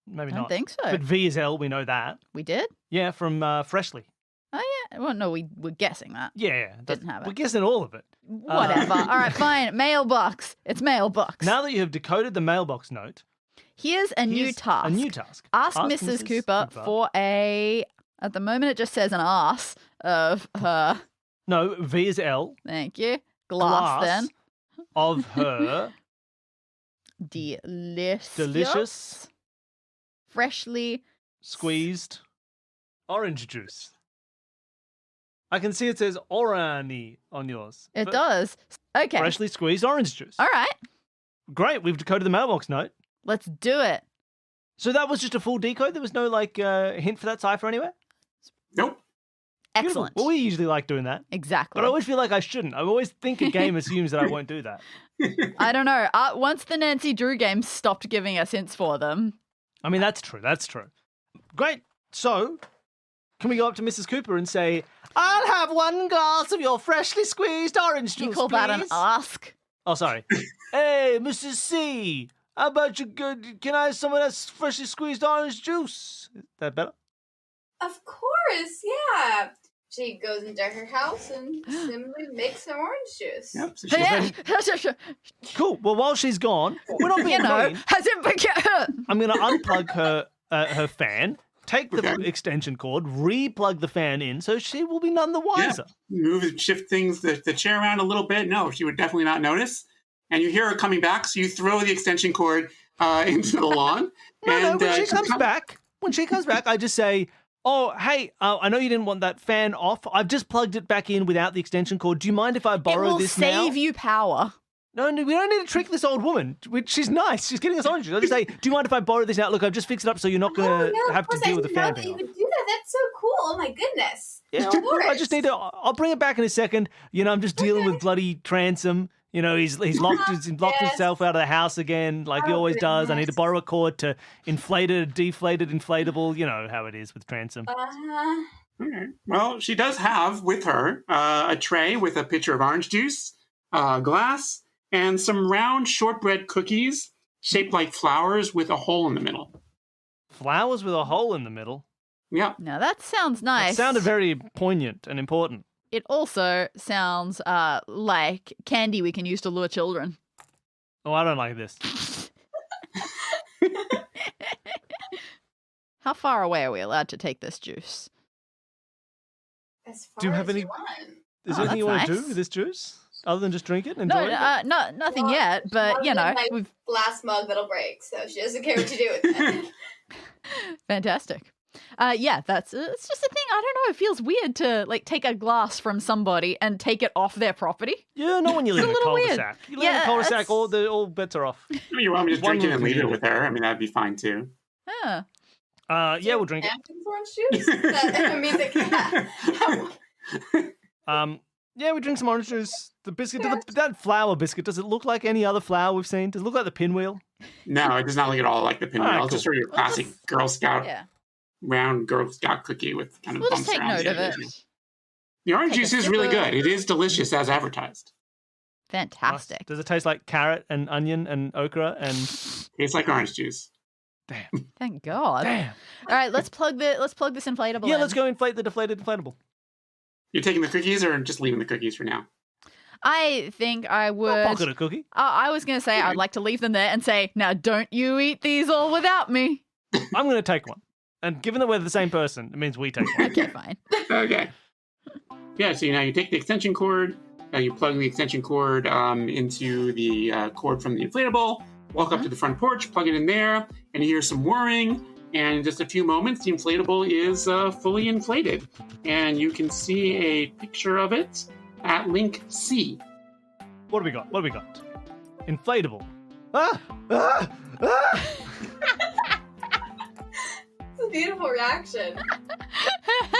A: Maybe
B: I
A: not.
B: don't think so.
A: But V is L, we know that.
B: We did?
A: Yeah, from Freshly.
B: Oh, yeah. Well, no, we were guessing that.
A: Yeah.
B: Didn't have it.
A: We're guessing all of it.
B: Whatever. All right, fine. Mailbox. It's mailbox.
A: Now that you have decoded the mailbox note,
B: Here's a new task.
A: A new task.
B: Ask Mrs. Cooper for a. At the moment, it just says an ass of her.
A: No, V is L.
B: Thank you. Glass then.
A: Of her.
B: Delicious. Freshly
A: Squeezed orange juice. I can see it says Orani on yours.
B: It does. Okay.
A: Freshly squeezed orange juice.
B: All right.
A: Great, we've decoded the mailbox note.
B: Let's do it.
A: So that was just a full decode? There was no hint for that cipher anywhere?
C: Nope.
B: Excellent.
A: Beautiful. Well, we usually like doing that.
B: Exactly.
A: But I always feel like I shouldn't. I always think a game assumes that I won't do that.
B: I don't know. Once the Nancy Drew games stopped giving us hints for them.
A: I mean, that's true. That's true. Great. So, can we go up to Mrs. Cooper and say, I'll have 1 glass of your freshly squeezed orange juice,
B: You call that an
A: please?"
B: ask?
A: Oh, sorry. Hey, Mrs. C, how about can I have some of that freshly squeezed orange juice? Is that better?
D: Of course, yeah. She goes into her house and simply makes some orange juice.
C: Yep. So
B: Yeah.
A: Cool. Well, while she's gone, we're not being
B: You know,
A: mean.
B: has it been...
A: I'm going to unplug her fan, take the extension cord, re-plug the fan in, so she will be none the wiser.
C: shift the chair around a little bit. No, she would definitely not notice. And you hear her coming back, so you throw the extension cord into the lawn.
A: No, when she comes back, I just say, oh, hey, I know you didn't want that fan off. I've just plugged it back in without the extension cord. Do you mind if I borrow this now?
B: It will save you power.
A: No, we don't need to trick this old woman. She's nice. She's getting us oranges. I'll just say, do you mind if I borrow this now? Look, I've just fixed it up so you're not going to have to deal with the fan
D: I didn't
A: being
D: know
A: off.
D: that you would do that. That's so cool. Oh my goodness.
A: Yeah,
D: Of course.
A: I just need to. I'll bring it back in a second. I'm just dealing with bloody Transom. He's locked himself out of the house again, like he always does. I need to borrow a cord to inflate it, deflated, inflatable. You know how it is with Transom.
C: Okay. Well, she does have with her a tray with a pitcher of orange juice, glass, and some round shortbread cookies shaped like flowers with a hole in the middle.
A: Flowers with a hole in the middle.
C: Yeah.
B: Now that sounds nice.
A: It sounded very poignant and important.
B: It also sounds like candy we can use to lure children.
A: Oh, I don't like this.
B: How far away are we allowed to take this juice?
D: As far
A: Do you have
D: as
A: any-
D: you want.
A: Is there anything you
B: that's
A: want to do
B: nice.
A: with this juice other than just drink it and enjoy it?
B: Nothing
D: Well,
B: yet, but
D: Other
B: you know,
D: than my
B: we've
D: glass mug that'll break, so she doesn't care what you do with it.
B: fantastic. Yeah, it's just a thing. I don't know. It feels weird to take a glass from somebody and take it off their property.
A: Yeah, no, when you live in a
B: It's a little weird.
A: cul-de-sac. You live in a
B: Yeah,
A: cul-de-sac,
B: that's-
A: all bets are off.
C: I mean, you want me to just
A: One
C: drink it and
A: would
C: leave
A: be-
C: it with her? I mean, that'd be fine too.
B: Yeah.
A: Yeah, we'll drink it.
D: Napkins orange juice? That means it can.
A: Yeah, we drink some orange juice. The biscuit, that flour biscuit, does it look like any other flour we've seen? Does it look like the pinwheel?
C: No, it does not look at all like the pinwheel.
A: Alright,
C: It's just
A: cool.
C: sort of your classic Girl Scout,
B: Yeah.
C: round Girl Scout cookie with kind of
B: We'll
C: bumps
B: just take
C: around
B: note
C: the
B: of it.
C: edges. The orange
B: Take a
C: juice is
B: sip
C: really
B: of-
C: good. It is delicious as advertised.
B: Fantastic.
A: Does it taste like carrot and onion and okra and
C: Tastes like orange juice.
A: damn?
B: Thank God.
A: Damn.
B: All right, let's plug this inflatable
A: Yeah,
B: in.
A: let's go inflate the deflated inflatable.
C: You're taking the cookies or just leaving the cookies for now?
B: I think I
A: I'll
B: would.
A: pocket a cookie.
B: I was going to say I'd like to leave them there and say, now don't you eat these all without me.
A: I'm going to take one. And given that we're the same person, it means we take one.
B: Okay, fine.
C: Okay. Yeah, so now you take the extension cord, you plug the extension cord into the cord from the inflatable, walk up to the front porch, plug it in there, and you hear some whirring. And in just a few moments, the inflatable is fully inflated. And you can see a picture of it at link C.
A: What do we got? What do we got? Inflatable. Ah! Ah! Ah!
D: It's a beautiful reaction.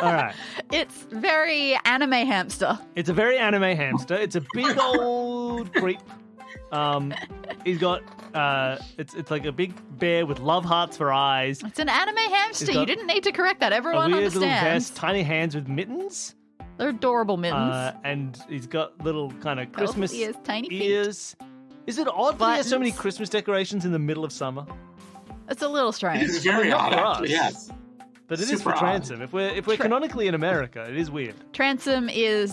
A: All right.
B: It's very anime hamster.
A: It's a very anime hamster. It's a big old creep. He's got it's like a big bear with love hearts for eyes.
B: It's an anime hamster.
A: It's got
B: You didn't need to correct that.
A: A
B: Everyone
A: weird little
B: understands.
A: vest, tiny hands with mittens.
B: They're adorable mittens.
A: And he's got little kind of Christmas
B: ears, tiny feet.
A: ears. Is it odd that he has so many
B: Buttons.
A: Christmas decorations in the middle of summer?
B: It's a little
C: It's
B: strange.
C: very
A: Not
C: odd,
A: for
C: actually,
A: us.
C: yes.
A: But it is
C: Super
A: for
C: odd.
A: Transom. If we're canonically in America, it is weird.
B: Transom is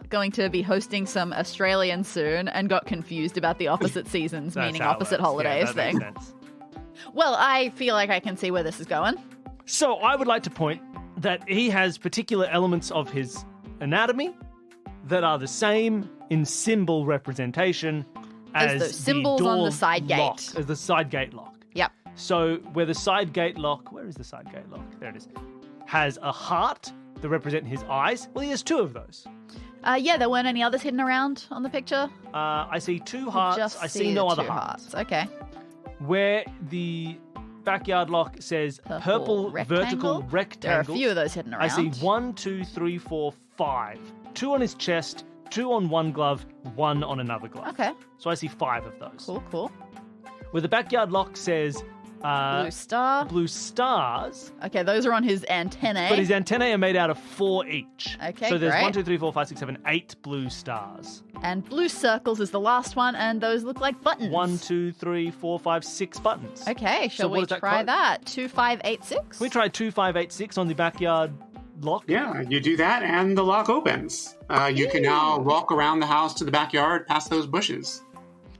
B: going to be hosting some Australian soon and got confused about the opposite seasons,
A: That's
B: meaning
A: how it
B: opposite
A: works.
B: holidays
A: Yeah, that makes
B: thing.
A: sense.
B: Well, I feel like I can see where this is going.
A: So I would like to point that he has particular elements of his anatomy that are the same in symbol representation
B: As
A: as
B: those symbols
A: the
B: on
A: door
B: the side gate.
A: lock, as the side gate lock.
B: Yep.
A: So where the side gate lock, where is the side gate lock? There it is. Has a heart that represent his eyes. Well, he has two of those.
B: Yeah, there weren't any others hidden around on the picture.
A: I see two hearts.
B: Just
A: I see no
B: the
A: other
B: two
A: hearts.
B: Okay.
A: Where the backyard lock says purple vertical rectangle.
B: There are a few of those hidden around.
A: I see 1, 2, 3, 4, 5. 2 on his chest, 2 on one glove, 1 on another glove.
B: Okay.
A: So I see 5 of those.
B: Cool, cool.
A: Where the backyard lock says
B: Blue star.
A: blue stars,
B: Okay, those are on his antennae.
A: but his antennae are made out of 4 each.
B: Okay,
A: so there's
B: great.
A: 1, 2, 3, 4, 5, 6, 7, 8 blue stars.
B: And blue circles is the last one, and those look like buttons.
A: 1, 2, 3, 4, 5, 6 buttons.
B: Okay, shall
A: what
B: we
A: does that
B: try
A: code?
B: that? 2586?
A: We tried 2, 5, 8, 6 on the backyard lock.
C: Yeah, you do that and the lock opens. You can now walk around the house to the backyard past those bushes.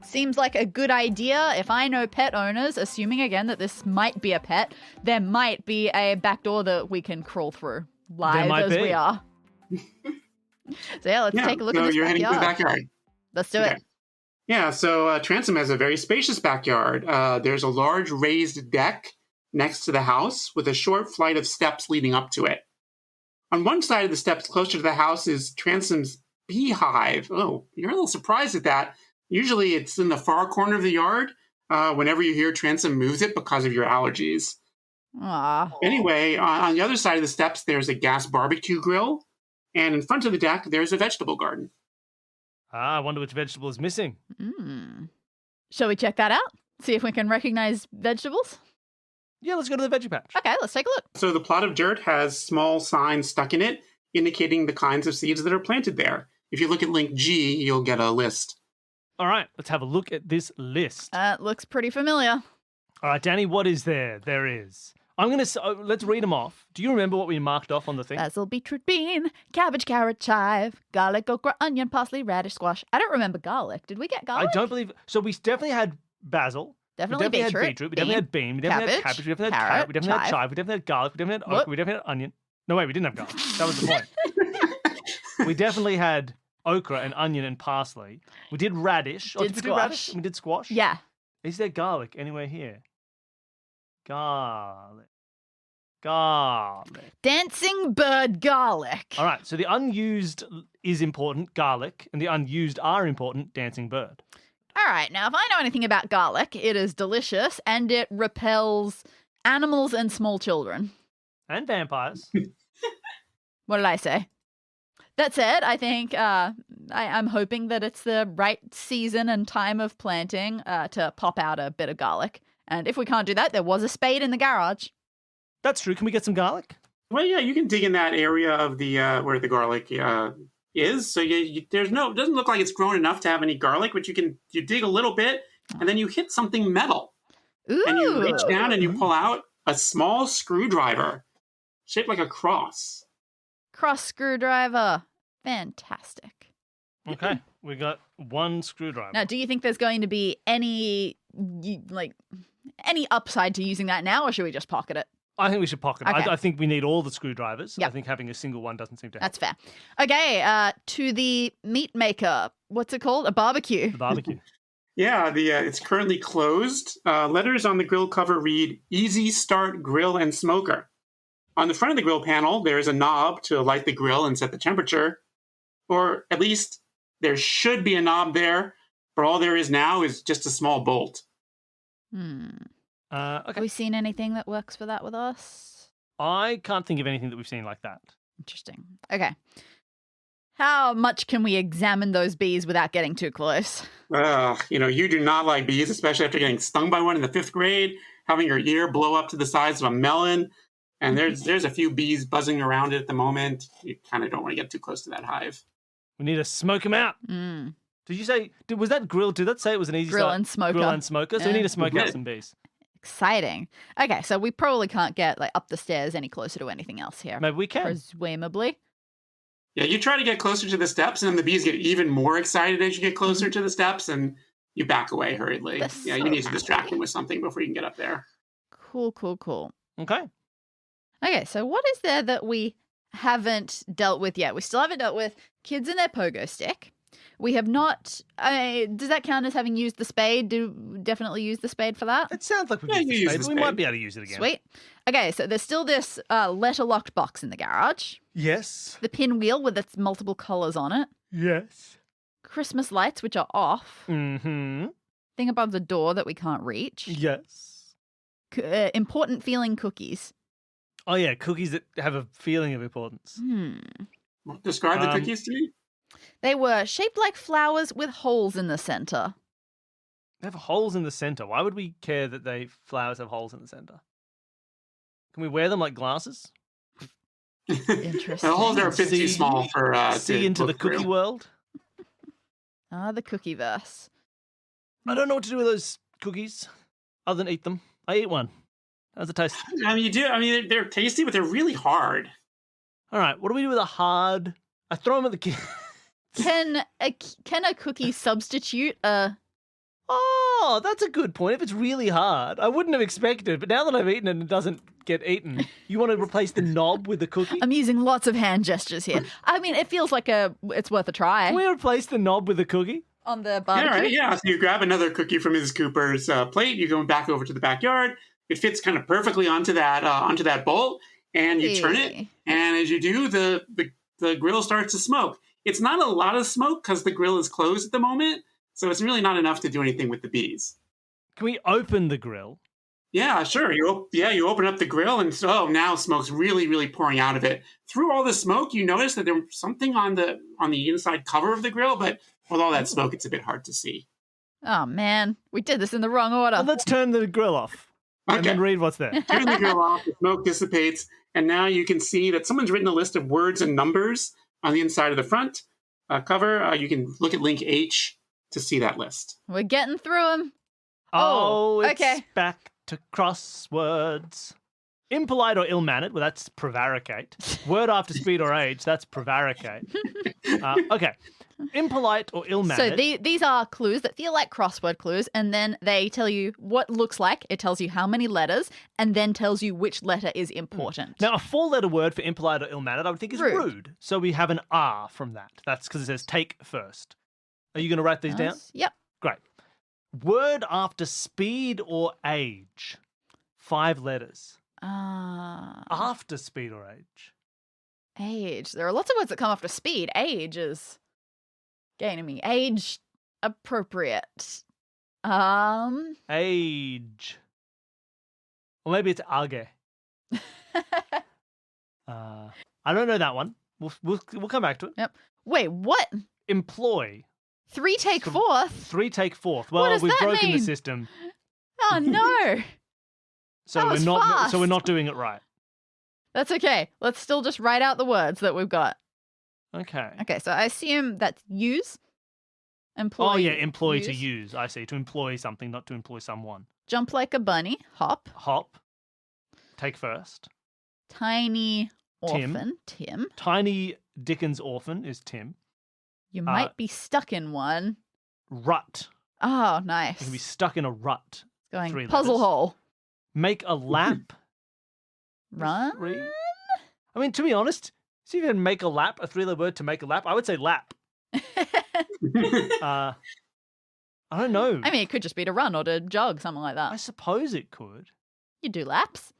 B: Seems like a good idea. If I know pet owners, assuming again that this might be a pet, there might be a back door that we can crawl through. Live
A: might
B: as
A: be.
B: we are. So yeah, let's take a look
C: so
B: at this
C: you're heading to the
B: backyard.
C: backyard.
B: Let's do
C: Okay.
B: it.
C: Yeah, so Transom has a very spacious backyard. There's a large raised deck next to the house with a short flight of steps leading up to it. On one side of the steps closer to the house is Transom's beehive. Oh, you're a little surprised at that. Usually it's in the far corner of the yard. Whenever you hear Transom moves it because of your allergies.
B: Aw.
C: Anyway, on the other side of the steps, there's a gas barbecue grill. And in front of the deck, there's a vegetable garden.
A: I wonder which vegetable is missing.
B: Mm. Shall we check that out? See if we can recognize vegetables?
A: Yeah, let's go to the veggie patch.
B: Okay, let's take a look.
C: So the plot of dirt has small signs stuck in it, indicating the kinds of seeds that are planted there. If you look at link G, you'll get a list.
A: All right, let's have a look at this list.
B: Looks pretty familiar.
A: All right, Danny, what is there? There is. Let's read them off. Do you remember what we marked off on the thing?
B: Basil, beetroot, bean, cabbage, carrot, chive, garlic, okra, onion, parsley, radish, squash. I don't remember garlic. Did we get garlic?
A: I don't believe. So we definitely had basil.
B: Definitely
A: we definitely
B: beetroot.
A: had beetroot. We definitely had bean. We definitely had
B: cabbage,
A: cabbage. We definitely had carrot. We definitely had chive. We definitely had garlic. We definitely had
B: Whoop.
A: okra. We definitely had onion. No, wait, we didn't have garlic. That was the point. We definitely had okra and onion and parsley. We did radish.
B: Did
A: we do radish?
B: squash.
A: We did squash.
B: Yeah.
A: Is there garlic anywhere here? Garlic.
B: Dancing bird garlic.
A: All right, so the unused is important, garlic, and the unused are important, dancing bird.
B: All right, now if I know anything about garlic, it is delicious and it repels animals and small children.
A: And vampires.
B: What did I say? That said, I think I'm hoping that it's the right season and time of planting to pop out a bit of garlic. And if we can't do that, there was a spade in the garage.
A: That's true. Can we get some garlic?
C: Well, yeah, you can dig in that area of the where the garlic is. So it doesn't look like it's grown enough to have any garlic, but you dig a little bit, and then you hit something metal,
B: Ooh.
C: and you reach down and you pull out a small screwdriver shaped like a cross.
B: Cross screwdriver. Fantastic.
A: Okay, we got one screwdriver.
B: Now, do you think there's going to be any upside to using that now, or should we just pocket it?
A: I think we should pocket it.
B: Okay.
A: I think we need all the screwdrivers.
B: Yep.
A: I think having a single one doesn't seem to help.
B: That's fair. Okay, to the meat maker. What's it called? A barbecue.
A: The barbecue.
C: Yeah, it's currently closed. Letters on the grill cover read, Easy Start Grill and Smoker. On the front of the grill panel, there is a knob to light the grill and set the temperature. Or at least there should be a knob there, but all there is now is just a small bolt.
B: Okay. Have
A: Okay.
B: we seen anything that works for that with us?
A: I can't think of anything that we've seen like that.
B: Interesting. Okay. How much can we examine those bees without getting too close?
C: You do not like bees, especially after getting stung by one in the 5th grade, having your ear blow up to the size of a melon. And there's a few bees buzzing around it at the moment. You kind of don't want to get too close to that hive.
A: We need to smoke them out.
B: Mm.
A: Did you say, was that grill? Did that say it was an easy
B: Grill
A: start?
B: and smoker.
A: Grill and smoker. So we
B: Yeah.
A: need to smoke out
C: Yeah.
A: some bees.
B: Exciting. Okay, so we probably can't get up the stairs any closer to anything else here.
A: Maybe we can.
B: Presumably.
C: Yeah, you try to get closer to the steps, and then the bees get even more excited as you get closer to the steps, and you back away hurriedly.
B: That's
C: Yeah,
B: so
C: you need to distract them with something before you can get up there.
B: Cool.
A: Okay.
B: Okay, so what is there that we haven't dealt with yet? We still haven't dealt with kids and their pogo stick. We have not. Does that count as having used the spade? Do we definitely use the spade for that?
A: It sounds like we've
C: Yeah,
A: used
C: you
A: the
C: use
A: spade,
C: the
A: but we might
C: spade.
A: be able to use it again.
B: Sweet. Okay, so there's still this letter-locked box in the garage.
A: Yes.
B: The pinwheel with its multiple colours on it.
A: Yes.
B: Christmas lights, which are off.
A: Mm-hmm.
B: Thing above the door that we can't reach.
A: Yes.
B: Important feeling cookies.
A: Oh, yeah, cookies that have a feeling of importance.
C: Describe the cookies to me.
B: They were shaped like flowers with holes in the center.
A: They have holes in the center. Why would we care that flowers have holes in the center? Can we wear them like glasses?
B: Interesting.
C: The holes are a bit
A: See-
C: too small for
A: See
C: to
A: into the
C: look through.
A: cookie world?
B: The cookie verse.
A: I don't know what to do with those cookies other than eat them. I ate one. How's it taste?
C: I mean, you do. I mean, they're tasty, but they're really hard.
A: All right, what do we do with a hard... I throw them at the kid.
B: Can a cookie substitute a...
A: Oh, that's a good point. If it's really hard, I wouldn't have expected. But now that I've eaten it and it doesn't get eaten, you want to replace the knob with the cookie?
B: I'm using lots of hand gestures here. I mean, it feels like it's worth a try.
A: Can we replace the knob with the cookie?
B: On the
C: Yeah,
B: barbecue.
C: right. Yeah. So you grab another cookie from Mrs. Cooper's plate. You go back over to the backyard. It fits kind of perfectly onto that bowl, and you turn it.
B: Hey.
C: And as you do, the grill starts to smoke. It's not a lot of smoke because the grill is closed at the moment, so it's really not enough to do anything with the bees.
A: Can we open the grill?
C: Yeah, sure. You open up the grill, and so now smoke's really, really pouring out of it. Through all the smoke, you notice that there's something on the inside cover of the grill, but with all that smoke, it's a bit hard to see.
B: Oh, man. We did this in the wrong order.
A: Well, let's turn the grill off and
C: Okay.
A: then read what's there.
C: Turn the grill off, the smoke dissipates, and now you can see that someone's written a list of words and numbers on the inside of the front cover. You can look at link H to see that list.
B: We're getting through them.
A: Oh, it's
B: okay.
A: back to crosswords. Impolite or ill-mannered, well, that's prevaricate. Word after speed or age, that's prevaricate. Okay. Impolite or
B: So
A: ill-mannered.
B: these are clues that feel like crossword clues, and then they tell you what looks like. It tells you how many letters, and then tells you which letter is important.
A: Now, a four-letter word for impolite or ill-mannered, I would think is
B: Rude.
A: rude. So we have an R from that. That's because it says take first. Are you going to write these down?
B: Yep.
A: Great. Word after speed or age. 5 letters. After speed or age.
B: Age. There are lots of words that come after speed. Age is gaining me. Age appropriate.
A: Age. Or maybe it's age. I don't know that one. We'll come back to it.
B: Wait, what?
A: Employ.
B: 3 take fourth?
A: 3 take fourth.
B: What
A: Well,
B: does
A: we've
B: that
A: broken the
B: mean?
A: system,
B: Oh, no.
A: so
B: That
A: we're
B: was
A: not.
B: fast.
A: So we're not doing it right.
B: That's okay. Let's still just write out the words that we've got.
A: Okay.
B: Okay, so I assume that's use. Employ.
A: Oh yeah, employ to use. I see. To employ something, not to employ someone.
B: Jump like a bunny. Hop.
A: Hop. Take first.
B: Tiny
A: Tim.
B: orphan. Tim.
A: Tiny Dickens orphan is Tim.
B: You might be stuck in one.
A: Rut.
B: Oh,
A: You
B: nice.
A: can be stuck in a rut.
B: Going
A: 3
B: puzzle
A: letters.
B: hole.
A: Make a lap.
B: Run.
A: 3. I mean, to be honest, see if you can make a lap, a 3-letter word to make a lap. I would say lap. I don't know.
B: I mean, it could just be to run or to jog, something like
A: I
B: that.
A: suppose it could.
B: You do laps,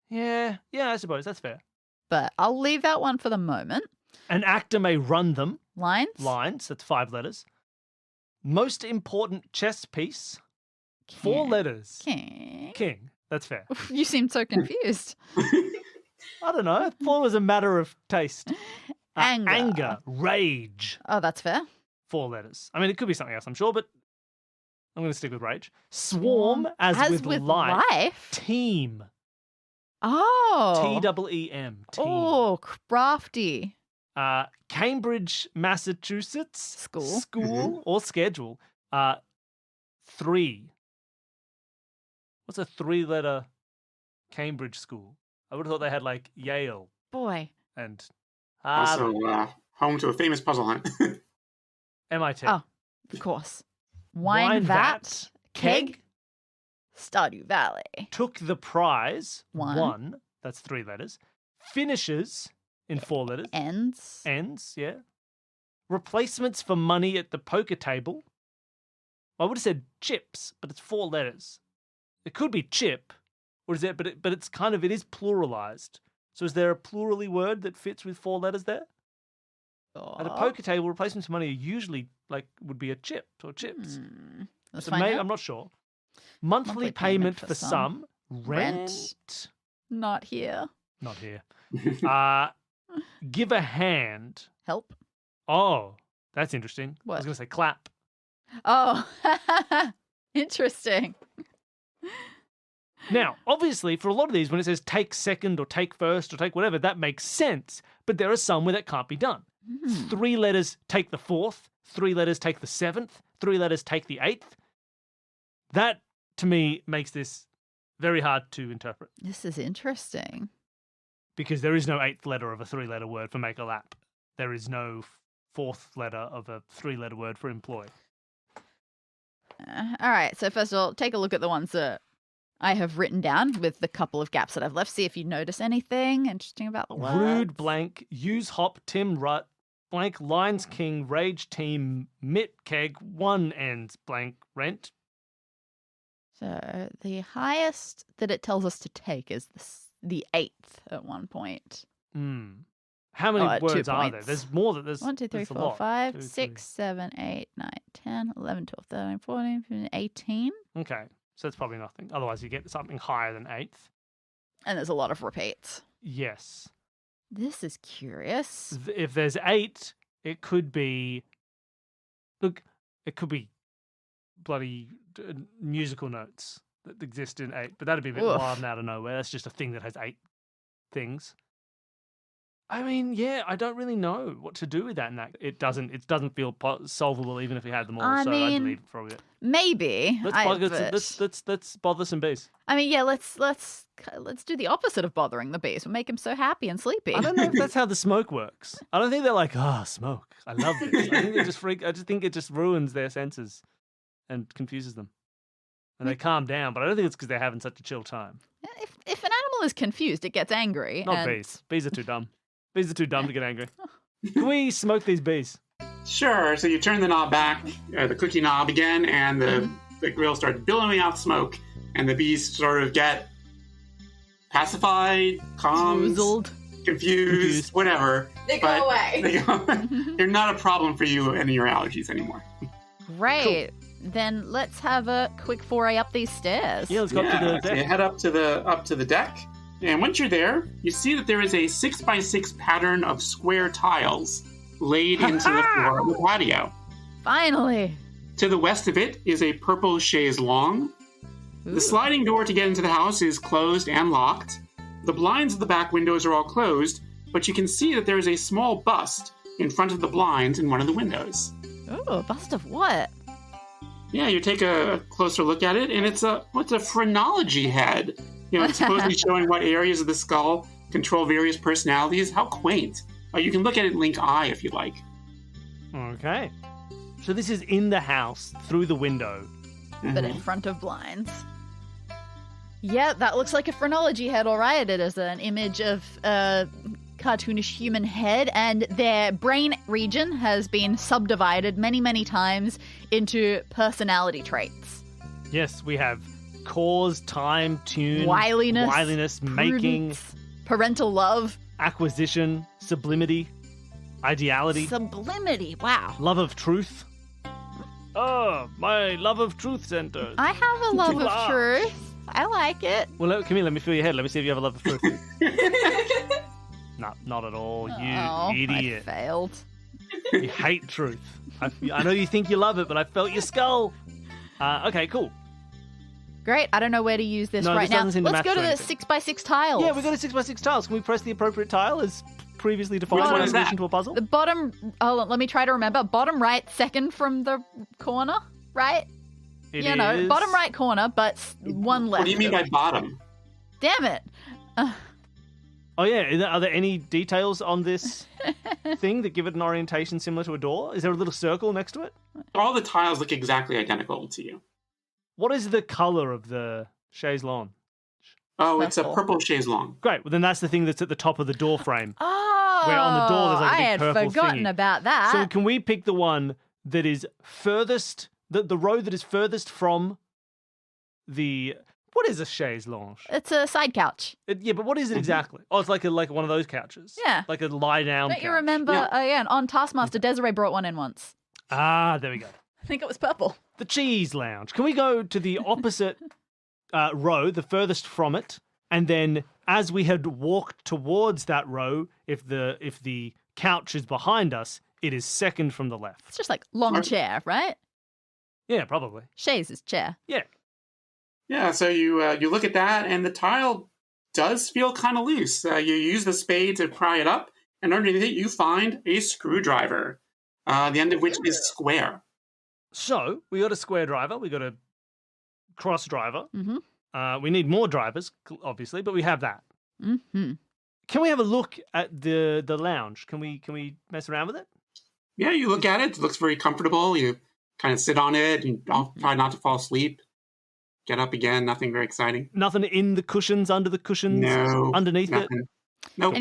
A: Yeah, I suppose that's fair.
B: but I'll leave that one for the moment.
A: An actor may run them.
B: Lines.
A: Lines, that's 5 letters. Most important chess piece, 4
B: King.
A: letters.
B: King.
A: King, that's fair.
B: You seem so confused.
A: I don't know. I thought it was a matter of taste.
B: Anger.
A: Anger, rage,
B: Oh, that's fair.
A: 4 letters. I mean, it could be something else, I'm sure, but I'm going to stick with rage. Swarm, as with life. Team.
B: Oh.
A: T-E-E-M. Team.
B: Oh, crafty.
A: Cambridge, Massachusetts.
B: School.
A: School or schedule. 3. What's a 3-letter Cambridge school? I would have thought they had like Yale
B: Boy.
A: and
C: Also, home to a famous puzzle hunt.
A: MIT.
B: Oh, of course. Wine vat. Keg. Stardew Valley.
A: Took the prize.
B: One.
A: 1. That's 3 letters. Finishes in 4 letters.
B: Ends.
A: Ends, yeah. Replacements for money at the poker table. I would have said chips, but it's 4 letters. It could be chip, or is it? But it's kind of, it is pluralized. So is there a plurally word that fits with 4 letters there? At a poker table, replacements for money are usually like would be a chip or chips.
B: Let's
A: So
B: find
A: maybe,
B: out.
A: I'm not sure. Monthly payment for some. Rent.
B: Not here.
A: Not here. Give a hand.
B: Help.
A: Oh, that's interesting. I
B: What?
A: was going to say clap.
B: Oh, interesting.
A: Now, obviously, for a lot of these, when it says take second or take first or take whatever, that makes sense. But there are some where that can't be done. 3 letters take the 4th. 3 letters take the 7th. 3 letters take the 8th. That, to me, makes this very hard to interpret
B: This is interesting.
A: because there is no 8th letter of a 3-letter word for make a lap. There is no 4th letter of a 3-letter word for employ.
B: All right. So first of all, take a look at the ones that I have written down with the couple of gaps that I've left. See if you notice anything interesting about the words.
A: Rude, blank, use hop, Tim, rut, blank, lines, king, rage, team, mit, keg, 1 ends, blank, rent.
B: So the highest that it tells us to take is the 8th at one point.
A: How many
B: at 2
A: words are there?
B: points.
A: There's more than there's
B: 1, 2, 3,
A: there's a
B: 4,
A: lot.
B: 5,
A: 2,
B: 6, 7, 8, 9, 10, 11, 12, 13, 14, 15, 18.
A: 3. Okay, so that's probably nothing. Otherwise, you get something higher than 8th.
B: And there's a lot of repeats.
A: Yes.
B: This is curious.
A: If there's 8, it could be. Look, it could be bloody musical notes that exist in 8, but that'd be a bit
B: Oof.
A: wild and out of nowhere. That's just a thing that has 8 things. I mean, yeah, I don't really know what to do with that. It doesn't feel solvable even if we had them all.
B: I
A: so
B: mean,
A: I'd leave it for a bit.
B: Maybe.
A: Let's bother some bees.
B: I mean, yeah, let's do the opposite of bothering the bees. We'll make them so happy and sleepy.
A: I don't know if that's how the smoke works. I don't think they're like, smoke. I love this. I think they just freak. I just think it just ruins their senses and confuses them, and they calm down. But I don't think it's because they're having such a chill time.
B: If an animal is confused, it gets angry.
A: Not
B: and...
A: bees. Bees are too dumb. Bees are too dumb to get angry. Can we smoke these bees?
C: Sure. So you turn the knob back, the cookie knob again, and the grill starts billowing out smoke, and the bees sort of get pacified, calmed,
B: Woozled.
C: confused, whatever.
D: They go away.
C: They're not a problem for you and your allergies anymore.
B: Great. Then let's have a quick foray up these stairs.
A: Yeah, let's go up to the
C: So you
A: deck.
C: head up to the deck, And once you're there, you see that there is a 6x6 pattern of square tiles laid into the floor of the patio.
B: Finally.
C: To the west of it is a purple chaise longue. The sliding door to get into the house is closed and locked. The blinds of the back windows are all closed, but you can see that there is a small bust in front of the blinds in one of the windows.
B: Ooh, a bust of what?
C: Yeah, you take a closer look at it, and it's a phrenology head. It's supposedly showing what areas of the skull control various personalities. How quaint. You can look at it and link eye if you like.
A: Okay. So this is in the house, through the window.
B: But in front of blinds. Yeah, that looks like a phrenology head, all right. It is an image of a cartoonish human head, and their brain region has been subdivided many, many times into personality traits.
A: Yes, we have cause, time, tune,
B: wiliness,
A: making,
B: prudence, parental love,
A: acquisition, sublimity, ideality,
B: sublimity. Wow.
A: love of truth. Oh, my love of truth center.
B: I have a love of
A: Wow.
B: truth. I like it.
A: Well, come here, let me feel your head. Let me see if you have a love of truth. No, not at all, you idiot.
B: I failed.
A: You hate truth. I know you think you love it, but I felt your skull. Okay, cool.
B: Great. I don't know where to use this
A: No,
B: right
A: this
B: now.
A: doesn't seem to
B: Let's
A: match
B: go to
A: for
B: the
A: anything.
B: 6x6 tiles.
A: Yeah, we've got a 6x6 tiles. Can we press the appropriate tile as previously defined
C: Which one
A: in
C: is that?
A: relation to a puzzle?
B: The bottom. Oh, let me try to remember. Bottom right, second from the corner, right?
A: It
B: Bottom
A: is-
B: right corner, but one left.
C: What do you mean by bottom?
B: Damn it.
A: Oh, yeah. Are there any details on this thing that give it an orientation similar to a door? Is there a little circle next to it?
C: All the tiles look exactly identical to you.
A: What is the color of the chaise longue?
C: Oh, it's a
B: Purple.
C: purple chaise longue.
A: Great. Well, then that's the thing that's at the top of the door frame.
B: Oh,
A: Where on the door there's like a
B: I
A: big
B: had
A: purple
B: forgotten
A: thingy.
B: about that.
A: So can we pick the one that is furthest, the row that is furthest from the... What is a chaise longue?
B: It's a side couch.
A: Yeah, but what is it exactly? Oh, it's like one of those couches.
B: Yeah.
A: Like a lie-down
B: Don't
A: couch.
B: you remember?
C: Yeah.
B: And on Taskmaster, Desiree brought one in once.
A: Ah, there we go.
B: I think it was purple.
A: The cheese lounge. Can we go to the opposite row, the furthest from it, and then as we had walked towards that row, if the couch is behind us, it is second from the left.
B: It's just like long chair, right?
A: Yeah, probably.
B: Shays is chair.
A: Yeah.
C: Yeah, so you look at that, and the tile does feel kind of loose. You use the spade to pry it up, and underneath it you find a screwdriver, the end of which is square.
A: So we got a square driver, we got a cross driver.
B: Mm-hmm.
A: We need more drivers, obviously, but we have that.
B: Mm-hmm.
A: Can we have a look at the lounge? Can we mess around with it?
C: Yeah, you look at it. It looks very comfortable. You kind of sit on it and try not to fall asleep. Get up again. Nothing very exciting.
A: Nothing in the cushions, under the cushions,
C: No.
A: underneath it.
C: Nothing. Nope.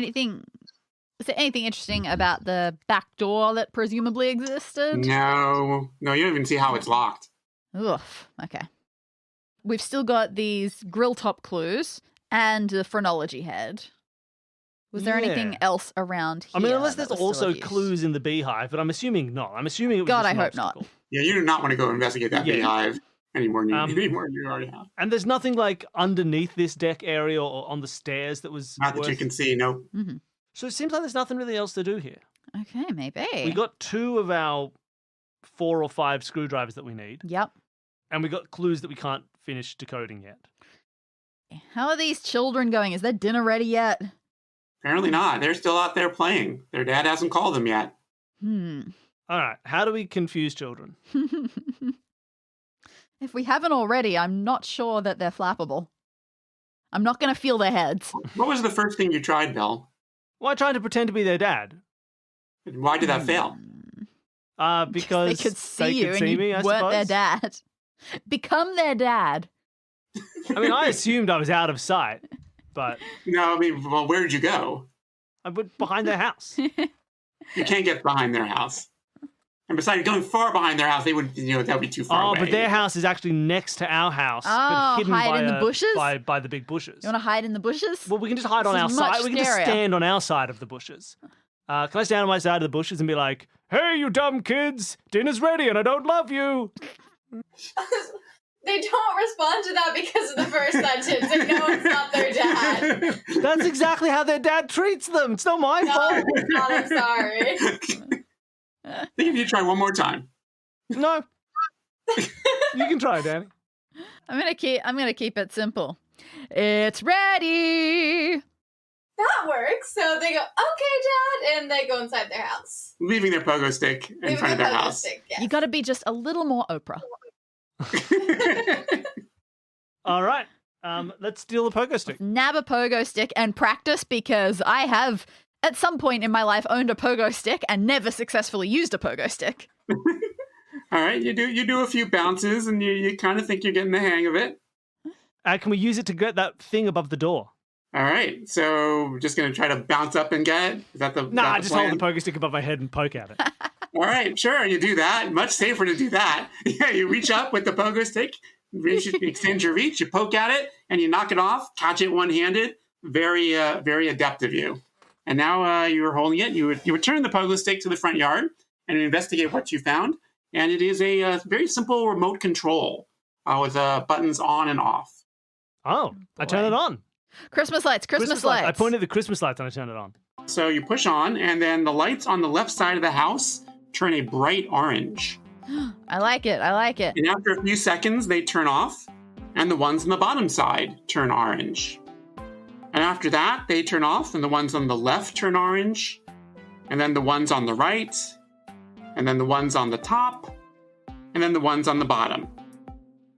B: Is there anything interesting about the back door that presumably existed?
C: No. No, you don't even see how it's locked.
B: Oof. Okay. We've still got these grill top clues and the phrenology head. Was there
A: Yeah.
B: anything else around here?
A: I mean, unless
B: that
A: there's
B: was still
A: also
B: of use?
A: clues in the beehive, but I'm assuming not. I'm assuming it was
B: God,
A: just
B: I
A: an
B: hope not.
A: obstacle.
C: Yeah, you do not want to go investigate that
A: Yeah.
C: beehive any more than you already have.
A: And there's nothing like underneath this deck area or on the stairs that was
C: Not that you
A: worth-
C: can see. No.
B: Mhm.
A: So it seems like there's nothing really else to do here.
B: Okay, maybe.
A: We got 2 of our 4 or 5 screwdrivers that we need,
B: Yep.
A: and we got clues that we can't finish decoding yet.
B: How are these children going? Is their dinner ready yet?
C: Apparently not. They're still out there playing. Their dad hasn't called them yet.
A: All right, how do we confuse children?
B: If we haven't already, I'm not sure that they're flappable. I'm not going to feel their heads.
C: What was the first thing you tried, Bill?
A: Well, I tried to pretend to be their dad.
C: Why did that fail?
A: Because
B: they could see you
A: could
B: and
A: see
B: you
A: me, I
B: weren't their
A: suppose.
B: dad. Become their dad.
A: I mean, I assumed I was out of sight, but
C: No, I mean, well, where did you go?
A: I went behind their house.
C: You can't get behind their house. And besides, going far behind their house, they would, that would be too far
A: Oh,
C: away.
A: but their house is actually next to our house,
B: Oh,
A: but hidden
B: hide
A: by
B: in the bushes?
A: by the big bushes.
B: You want to hide in the bushes?
A: Well, we can just hide on
B: This
A: our
B: is much
A: side. We can just
B: scarier.
A: stand on our side of the bushes. Can I stand on my side of the bushes and be like, "Hey, you dumb kids! Dinner's ready, and I don't love you."
D: They don't respond to that because of the first sentence. They know it's not their dad.
A: That's exactly how their dad treats them. It's not my
D: No,
A: fault.
D: it's not. I'm sorry.
C: Think if you try one more time.
A: No. You can try, Danny.
B: I'm gonna keep it simple. It's ready.
D: That works. So they go, okay, Dad, and they go inside their house.
C: Leaving their pogo stick in
D: Leaving
C: front of their
D: pogo
C: house.
D: stick, yes.
B: You got to be just a little more Oprah.
A: All right. Let's steal a pogo stick.
B: Nab a pogo stick and practice, because I have at some point in my life owned a pogo stick and never successfully used a pogo stick.
C: All right, you do a few bounces, and you kind of think you're getting the hang of it.
A: Can we use it to get that thing above the door?
C: All right, so we're just going to try to bounce up and get it? Is that the
A: Nah, I
C: the
A: just
C: plan?
A: hold the pogo stick above my head and poke at it.
C: All right, sure, you do that. Much safer to do that. Yeah, you reach up with the pogo stick, extend your reach, you poke at it, and you knock it off, catch it one-handed. Very adept of you. And now you're holding it. You return the pogo stick to the front yard and investigate what you found. And it is a very simple remote control with buttons on and off.
A: Oh, I turn it on.
B: Christmas lights.
A: I pointed the Christmas lights and I turned it on.
C: So you push on, and then the lights on the left side of the house turn a bright orange.
B: I like it.
C: And after a few seconds, they turn off, and the ones on the bottom side turn orange. And after that, they turn off, and the ones on the left turn orange, and then the ones on the right, and then the ones on the top, and then the ones on the bottom.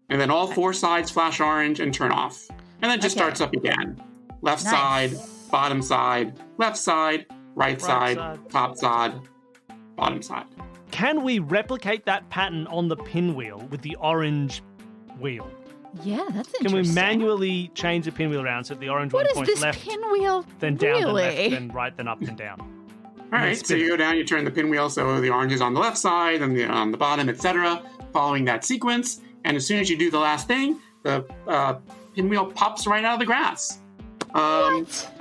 C: And then all four sides flash orange and turn off. And then it just starts up again. Left side, bottom side, left side, right side, top side, bottom side.
A: Can we replicate that pattern on the pinwheel with the orange wheel?
B: Yeah, that's interesting.
A: Can we manually change the pinwheel around so the orange
B: What
A: one
B: is
A: points
B: this
A: left,
B: pinwheel?
A: then down, then left,
B: really?
A: then right, then up, then down?
C: All right, so you go down, you turn the pinwheel so the orange is on the left side and on the bottom, etc., following that sequence. And as soon as you do the last thing, the pinwheel pops right out of the grass.
B: What?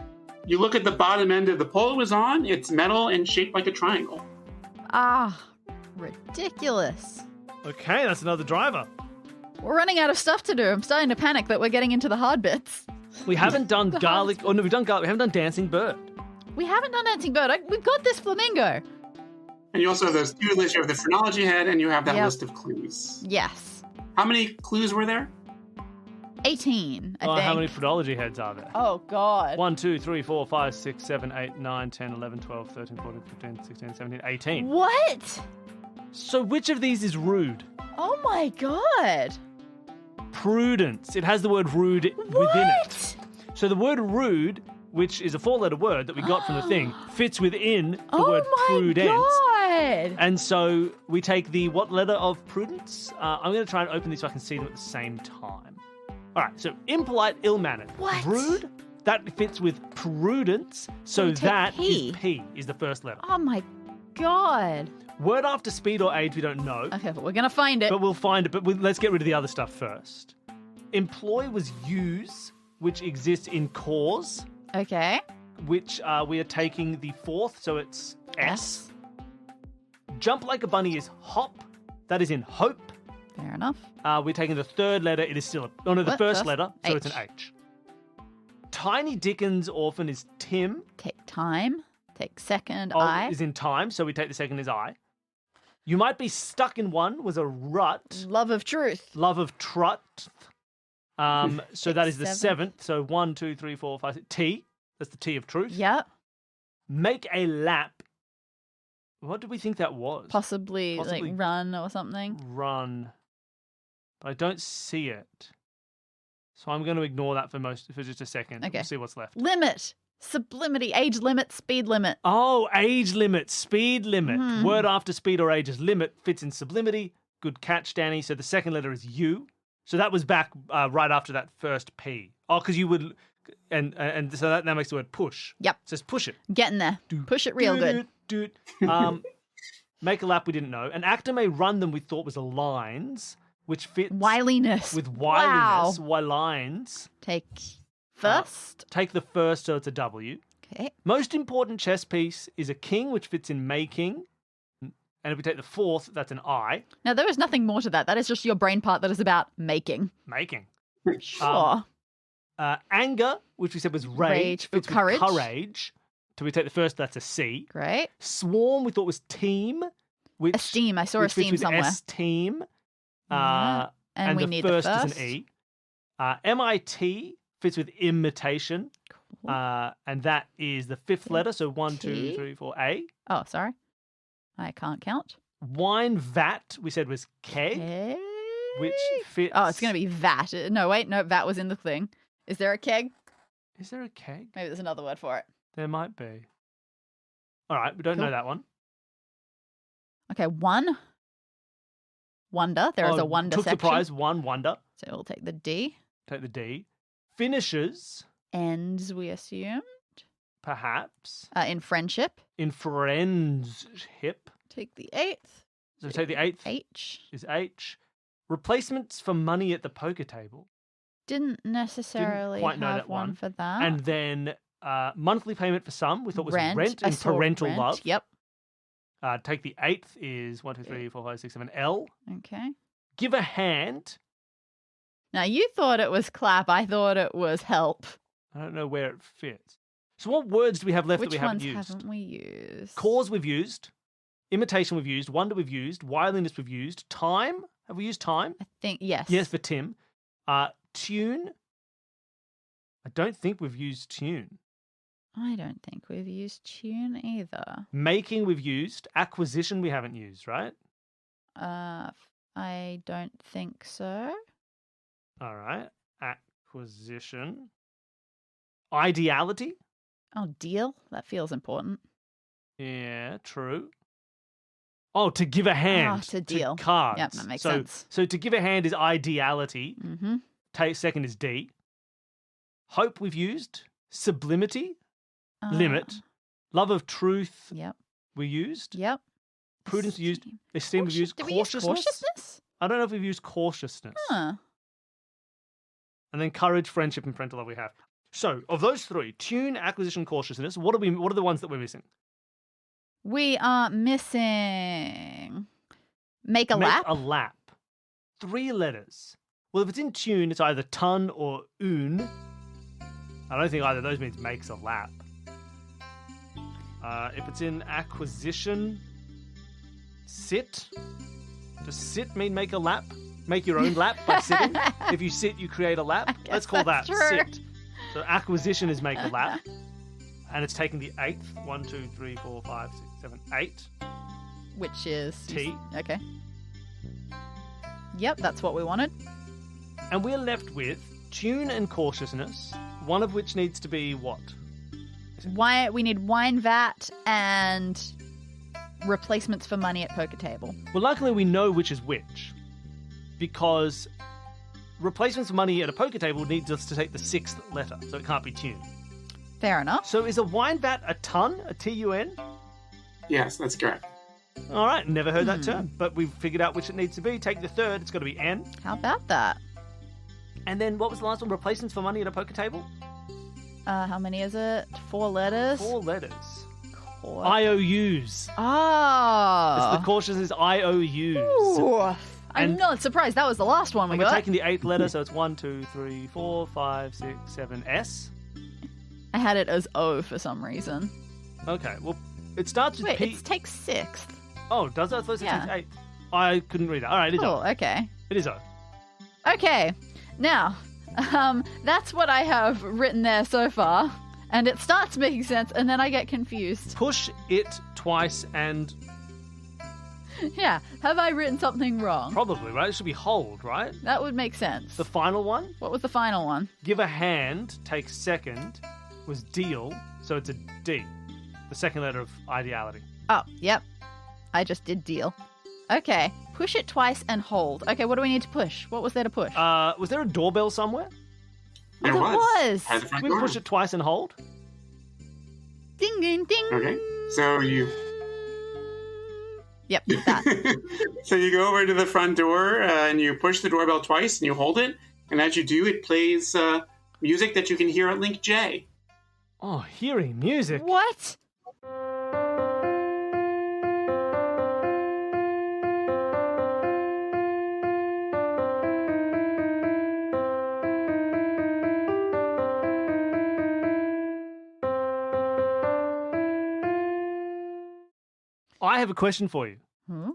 C: You look at the bottom end of the pole it was on, it's metal and shaped like a triangle.
B: Ah, ridiculous.
A: Okay, that's another driver.
B: We're running out of stuff to do. I'm starting to panic that we're getting into the hard bits.
A: We haven't done garlic. Oh no, we've done garlic. We haven't done dancing bird.
B: We haven't done dancing bird. We've got this flamingo.
C: And you also have those two lists. You have the phrenology head, and you have that
B: Yep.
C: list of clues.
B: Yes.
C: How many clues were there?
B: 18, I think.
A: How many phrenology heads are there?
B: Oh, God.
A: 1, 2, 3, 4, 5, 6, 7, 8, 9, 10, 11, 12, 13, 14, 15, 16, 17, 18.
B: What?
A: So which of these is rude?
B: Oh, my God.
A: Prudence. It has the word rude within it. So the word rude, which is a four-letter word that we got from the thing, fits within the word prudence.
B: Oh, my God.
A: And so we take the what letter of prudence? I'm going to try and open these so I can see them at the same time. All right, so impolite, ill-mannered.
B: What?
A: Rude, that fits with prudence, so
B: we take
A: that
B: P.
A: is P, is the first letter.
B: Oh, my God.
A: Word after speed or age, we don't know,
B: Okay, but we're going to find it.
A: but we'll find it. But let's get rid of the other stuff first. Employ was use, which exists in cause,
B: Okay.
A: which we are taking the fourth, so it's S. Jump like a bunny is hop, that is in hope.
B: Fair enough.
A: We're taking the third letter, it is still the
B: What?
A: first
B: First?
A: letter, so
B: H.
A: it's an H. Tiny Dickens orphan is Tim.
B: Take time. Take second.
A: Oh,
B: I.
A: is in time, so we take the second as I. You might be stuck in one was a rut.
B: Love of truth.
A: Love of trut. So that is the
B: Seven.
A: seventh. So 1, 2, 3, 4, 5, 6. T. That's the T of truth.
B: Yep.
A: Make a lap. What do we think that was?
B: Possibly
A: Possibly.
B: like run or something.
A: Run. But I don't see it. So I'm going to ignore that for just a second.
B: Okay.
A: We'll see what's left.
B: Limit. Sublimity. Age limit. Speed limit.
A: Oh, age limit, speed limit.
B: Mhm.
A: Word after speed or age is limit fits in sublimity. Good catch, Danny. So the second letter is U. So that was back right after that first P. Oh, because you would, and so that makes the word push.
B: Yep.
A: It says push it.
B: Getting there. Push it real good.
A: Make a lap we didn't know. An actor may run them we thought was a lines, which fits
B: Wiliness.
A: with
B: Wow.
A: wiliness. Why lines?
B: Take first.
A: Take the first, so it's a W.
B: Okay.
A: Most important chess piece is a king, which fits in making. And if we take the fourth, that's an I.
B: Now, there is nothing more to that. That is just your brain part that is about making.
A: Making.
B: Sure.
A: Anger, which we said was rage.
B: Rage for
A: fits with
B: courage.
A: courage. So we take the first, that's a C.
B: Great.
A: Swarm, we thought was team. Which,
B: Esteem. I saw
A: which fits
B: esteem
A: with
B: somewhere.
A: S-team.
B: Yeah. And we
A: the
B: need
A: first
B: the first.
A: is an E. MIT fits with imitation.
B: Cool.
A: And that is the fifth letter. So 1, 2,
B: T.
A: 3, 4, A.
B: Oh, sorry. I can't count.
A: Wine vat, we said was keg,
B: Keg?
A: which fits.
B: Oh, it's going to be vat. No, wait. No, vat was in the thing. Is there a keg?
A: Is there a keg?
B: Maybe there's another word for it.
A: There might be. All right, we don't know
B: Cool.
A: that one.
B: Okay, one. Wonder. There is a wonder
A: took
B: section.
A: the prize, one wonder.
B: So we'll take the D.
A: Take the D. Finishes,
B: Ends, we assume.
A: perhaps.
B: In friendship.
A: In friendship.
B: Take the eighth.
A: So take the eighth
B: H.
A: is H. Replacements for money at the poker table.
B: Didn't necessarily
A: quite know
B: have
A: that
B: one
A: one.
B: for that.
A: And then monthly payment for some, we thought was rent
B: I
A: and
B: saw
A: parental
B: rent.
A: love.
B: Yep.
A: Take the eighth is 1, 2, 3, 4, 5, 6, 7, L.
B: Okay.
A: Give a hand.
B: Now you thought it was clap. I thought it was help.
A: I don't know where it fits. So what words do we have left
B: Which
A: that we haven't
B: ones
A: used?
B: haven't we used?
A: Cause we've used. Imitation we've used. Wonder we've used. Wiliness we've used. Time. Have we used time?
B: I think yes.
A: Yes, for Tim. Tune. I don't think we've used tune.
B: I don't think we've used tune either.
A: Making we've used. Acquisition we haven't used, right?
B: I don't think so.
A: All right. Acquisition. Ideality.
B: Oh, deal. That feels important.
A: Yeah, true. Oh, to give a hand.
B: to deal.
A: Cards.
B: Yep, that makes
A: so,
B: sense.
A: So to give a hand is ideality.
B: Mm-hmm.
A: Second is D. Hope we've used. Sublimity. Limit. Love of truth
B: Yep.
A: we used.
B: Yep.
A: Prudence we used. Esteem we've used.
B: Did we use cautiousness?
A: I don't know if we've used cautiousness.
B: Huh.
A: And then courage, friendship, and parental love we have. So of those three, tune, acquisition, cautiousness, what are the ones that we're missing?
B: We are missing make a
A: Make
B: lap.
A: a lap. 3 letters. Well, if it's in tune, it's either ton or un. I don't think either of those means makes a lap. If it's in acquisition, sit. Does sit mean make a lap? Make your own lap by sitting? If you sit, you create a lap?
B: guess
A: Let's call that
B: that's true.
A: sit. So acquisition is make a lap. And it's taking the 8th. 1, 2, 3, 4, 5, 6, 7, 8.
B: Which is
A: T.
B: Okay. Yep, that's what we wanted.
A: And we're left with tune and cautiousness, one of which needs to be what?
B: Why we need wine vat and replacements for money at poker table.
A: Well, luckily we know which is which, because replacements for money at a poker table needs us to take the 6th letter, so it can't be tune.
B: Fair enough.
A: So is a wine vat a ton, a T-U-N?
C: Yes, that's correct.
A: All right, never heard that term, but we've figured out which it needs to be. Take the 3rd, it's got to be N.
B: How about that?
A: And then what was the last one? Replacements for money at a poker table?
B: How many is it? 4 letters.
A: 4 letters.
B: Four.
A: IOUs.
B: Oh.
A: It's the cautiousness IOUs.
B: Ooh. I'm
A: And-
B: not surprised. That was the last one we
A: And we're
B: got.
A: taking the 8th letter, so it's 1, 2, 3, 4, 5, 6, 7, S.
B: I had it as O for some reason.
A: Okay, well, it starts with
B: Wait,
A: P.
B: it takes 6th.
A: Oh, does that? I thought it
B: Yeah.
A: takes 8th. I couldn't read that. All right, it is
B: Cool,
A: O.
B: okay.
A: It is O.
B: Okay, now, that's what I have written there so far. And it starts making sense, and then I get confused.
A: Push it twice and
B: Yeah, have I written something wrong?
A: probably, right? It should be hold, right?
B: That would make sense.
A: The final one,
B: What was the final one?
A: give a hand, take second, was deal, so it's a D. The second letter of ideality.
B: Oh, yep. I just did deal. Okay, push it twice and hold. Okay, what do we need to push? What was there to push?
A: Was there a doorbell somewhere?
C: There
B: there was.
C: At the front
A: Can we
C: door.
A: push it twice and hold?
B: Ding, ding, ding.
C: Okay, so you
B: Yep, that.
C: so you go over to the front door and you push the doorbell twice and you hold it, and as you do, it plays music that you can hear at Link J.
A: Oh, hearing music.
B: What?
A: I have a question for you.
B: Hmm?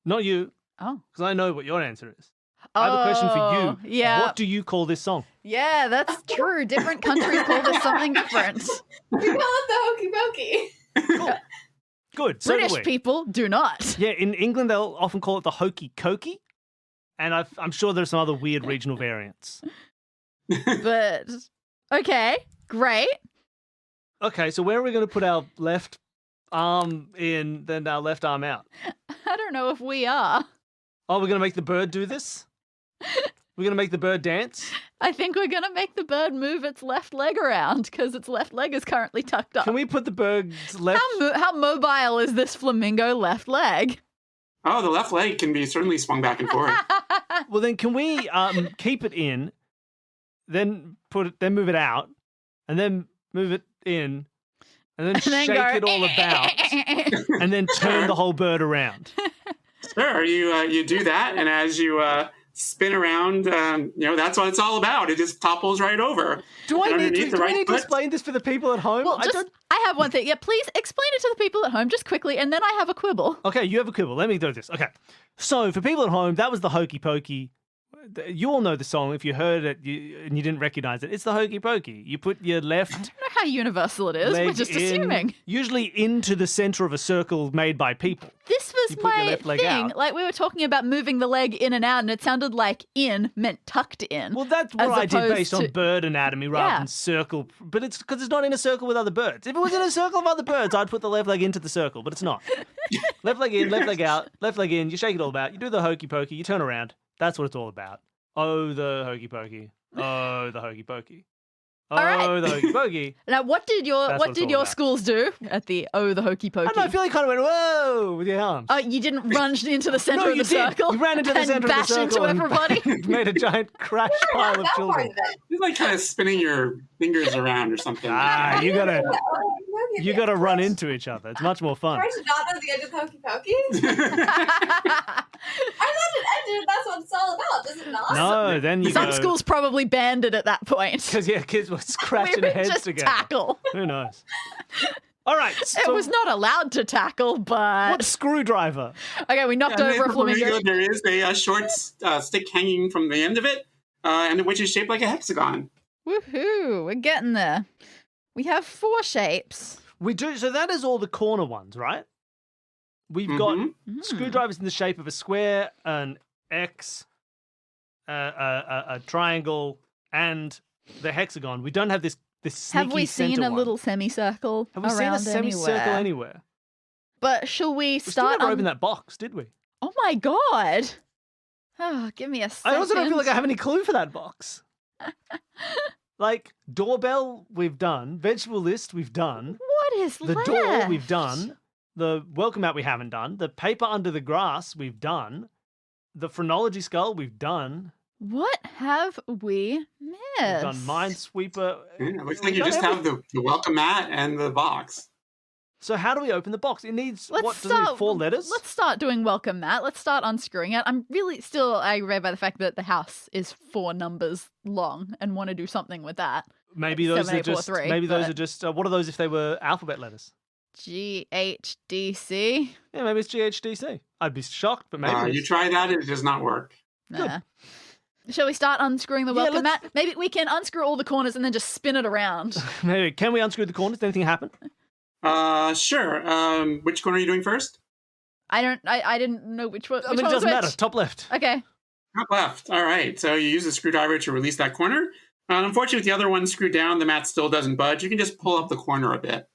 A: Not you,
B: Oh.
A: because I know what your answer is. I have a question for you.
B: Yeah.
A: What do you call this song?
B: Yeah, that's true. Different countries call this something different.
D: We call it the Hokey Pokey.
A: Cool. Good. So do
B: British
A: we.
B: people do not.
A: Yeah, in England they'll often call it the hokey cokey, and I'm sure there's some other weird regional variants.
B: But okay, great.
A: Okay, so where are we going to put our left arm in, then our left arm out?
B: I don't know if we are.
A: Oh, we're going to make the bird do this? We're going to make the bird dance?
B: I think we're going to make the bird move its left leg around because its left leg is currently tucked up.
A: Can we put the bird's left...
B: How mobile is this flamingo left leg?
C: Oh, the left leg can be certainly swung back and forth.
A: Well, then can we keep it in, then move it out, and then move it in, and then shake
B: go,
A: it all about, and then turn the whole bird around?
C: Sure, you do that, and as you spin around, that's what it's all about. It just topples right over.
A: Do I
C: And
A: need
C: underneath the
A: to
C: right foot-
A: explain this for the people at home?
B: Well, I have one thing. Yeah, please explain it to the people at home just quickly, and then I have a quibble.
A: Okay, you have a quibble. Let me do this. Okay. So, for people at home, that was the Hokey Pokey. You all know the song. If you heard it and you didn't recognize it, it's the Hokey Pokey. You put your left
B: I don't know how universal it is. We're
A: leg
B: just
A: in,
B: assuming.
A: usually into the center of a circle made by people.
B: This
A: You
B: was
A: put your
B: my
A: left leg
B: thing.
A: out.
B: Like, we were talking about moving the leg in and out, and it sounded like in meant tucked in.
A: Well, that's what
B: As
A: I did
B: opposed
A: based on
B: to-
A: bird anatomy rather
B: Yeah.
A: than circle. But it's because it's not in a circle with other birds. If it was in a circle of other birds, I'd put the left leg into the circle, but it's not. Left leg in, left leg out, left leg in. You shake it all about. You do the Hokey Pokey. You turn around. That's what it's all about. Oh, the Hokey Pokey. Oh, the Hokey Pokey. Oh,
B: right.
A: the Hokey Pokey.
B: Now, what did
A: That's what it's all
B: your
A: about.
B: schools do at the the hokey
A: I
B: pokey?
A: don't know, I feel like you kind of went, whoa, with your arms.
B: Oh, you didn't run into the center
A: No,
B: of
A: you
B: the
A: did.
B: circle.
A: You ran into the
B: and
A: center of the
B: bashed into
A: circle and
B: everybody.
A: made a giant crash pile of
D: That part
A: children.
D: of it.
C: It's like kind of spinning your fingers around or something.
A: Ah, you gotta
D: Hokey
A: you
D: Pokey.
A: gotta run into each other. It's much more fun.
D: Try to not know the end of Hokey Pokey? I thought it ended. That's what it's all about, does it not?
A: No, then you
B: Some
A: go.
B: schools probably banned it at that point.
A: Because kids were
B: We
A: scratching
B: would
A: heads
B: just
A: together.
B: tackle.
A: Who knows? All right.
B: It
A: So
B: was not allowed to tackle, but
A: what screwdriver?
B: okay, we knocked
C: And
B: over a
C: then for
B: flamingo.
C: there is a short stick hanging from the end of it, and which is shaped like a hexagon.
B: Woohoo! We're getting there. We have 4 shapes.
A: We do. So that is all the corner ones, right? We've got
C: Mhm.
A: screwdrivers in the shape of a square, an X, a triangle, and the hexagon. We don't have this sneaky
B: Have we seen
A: center
B: a
A: one.
B: little semicircle
A: Have we
B: around
A: seen a semicircle
B: anywhere?
A: anywhere?
B: But shall we
A: We still
B: start
A: never
B: on...
A: opened that box, did we?
B: Oh my god! Oh, give me a second.
A: I also don't feel like I have any clue for that box. Like, doorbell, we've done. Vegetable list, we've done.
B: What is
A: The
B: left?
A: door, we've done. The welcome mat, we haven't done. The paper under the grass, we've done. The phrenology skull, we've done.
B: What have we missed?
A: We've done Minesweeper.
C: Yeah, it looks
A: We've
C: like you
A: done
C: just have the welcome mat and the box.
A: So how do we open the box? It needs,
B: Let's
A: what, does it
B: start,
A: need 4 letters?
B: Let's start doing welcome mat. Let's start unscrewing it. I'm really still aggravated by the fact that the house is 4 numbers long and want to do something with that.
A: Maybe those
B: 7, 8,
A: are
B: 4,
A: just,
B: 3,
A: maybe those
B: but-
A: are just, what are those if they were alphabet letters?
B: GHDC.
A: Yeah, maybe it's GHDC. I'd be shocked, but maybe
C: You
A: it's...
C: try that, it does not work.
B: Nah. Shall we start unscrewing the
A: Yeah,
B: welcome
A: let's-
B: mat? Maybe we can unscrew all the corners and then just spin it around.
A: Maybe. Can we unscrew the corners? Did anything happen?
C: Sure. Which corner are you doing first?
B: I didn't know which one.
A: I
B: Which
A: mean, it
B: one was
A: doesn't matter.
B: which.
A: Top left.
B: Okay.
C: Top left. All right. So you use the screwdriver to release that corner. Unfortunately, with the other one screwed down, the mat still doesn't budge. You can just pull up the corner a bit.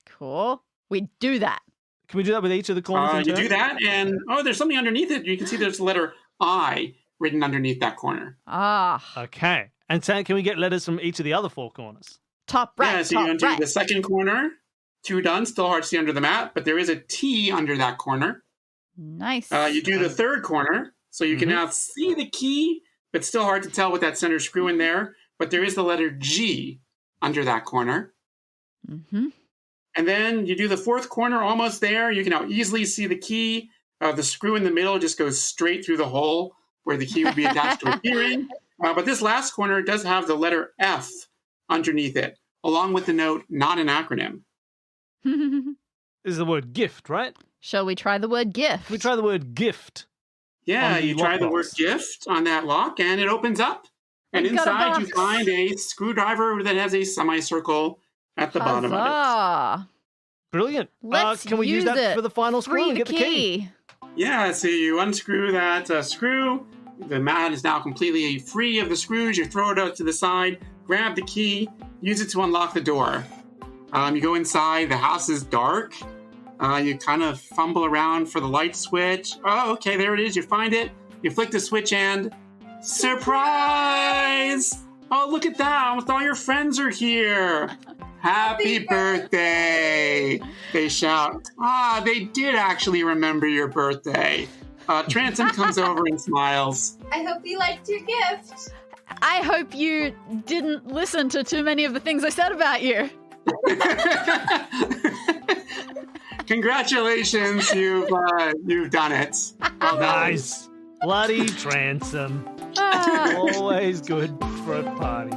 B: Cool. We do that.
A: Can we do that with each of the corners? in
C: You
A: turn?
C: do that, and there's something underneath it. You can see there's the letter I written underneath that corner.
B: Ah.
A: Okay. And so can we get letters from each of the other 4 corners?
B: Top right.
C: Yeah, so you
B: top
C: undo
B: right.
C: the second corner. 2 done. Still hard to see under the mat, but there is a T under that corner.
B: Nice.
C: You do the third corner, so you can
A: Mhm.
C: now see the key, but still hard to tell with that center screw in there. But there is the letter G under that corner.
B: Mm-hmm.
C: And then you do the fourth corner, almost there. You can now easily see the key. The screw in the middle just goes straight through the hole where the key would be attached to a keyring. But this last corner does have the letter F underneath it, along with the note, not an acronym.
A: is the word gift, right?
B: Shall we try the word gift?
A: We try the word gift.
C: Yeah,
A: On the
C: you try the word
A: lockbox.
C: gift on that lock, and it opens up. And
B: We've got a
C: inside you
B: box.
C: find a screwdriver that has a semicircle at the bottom of it.
B: Huzzah.
A: Brilliant.
B: Let's
A: can we use
B: use
A: that
B: it.
A: for the final scroll
B: Free
A: and
B: the
A: get the key?
C: Yeah, so you unscrew that screw. The mat is now completely free of the screws. You throw it out to the side, grab the key, use it to unlock the door. You go inside. The house is dark. You kind of fumble around for the light switch. Oh, okay, there it is. You find it. You flick the switch and... surprise! Oh, look at that. Almost all your friends are here. Happy birthday! They shout. They did actually remember your birthday. Transom comes over and smiles.
D: I hope you liked your gift.
B: I hope you didn't listen to too many of the things I said about you.
C: Congratulations, you've done it. Well done.
A: Nice. Bloody Transom.
B: Ah.
A: Always good for a party.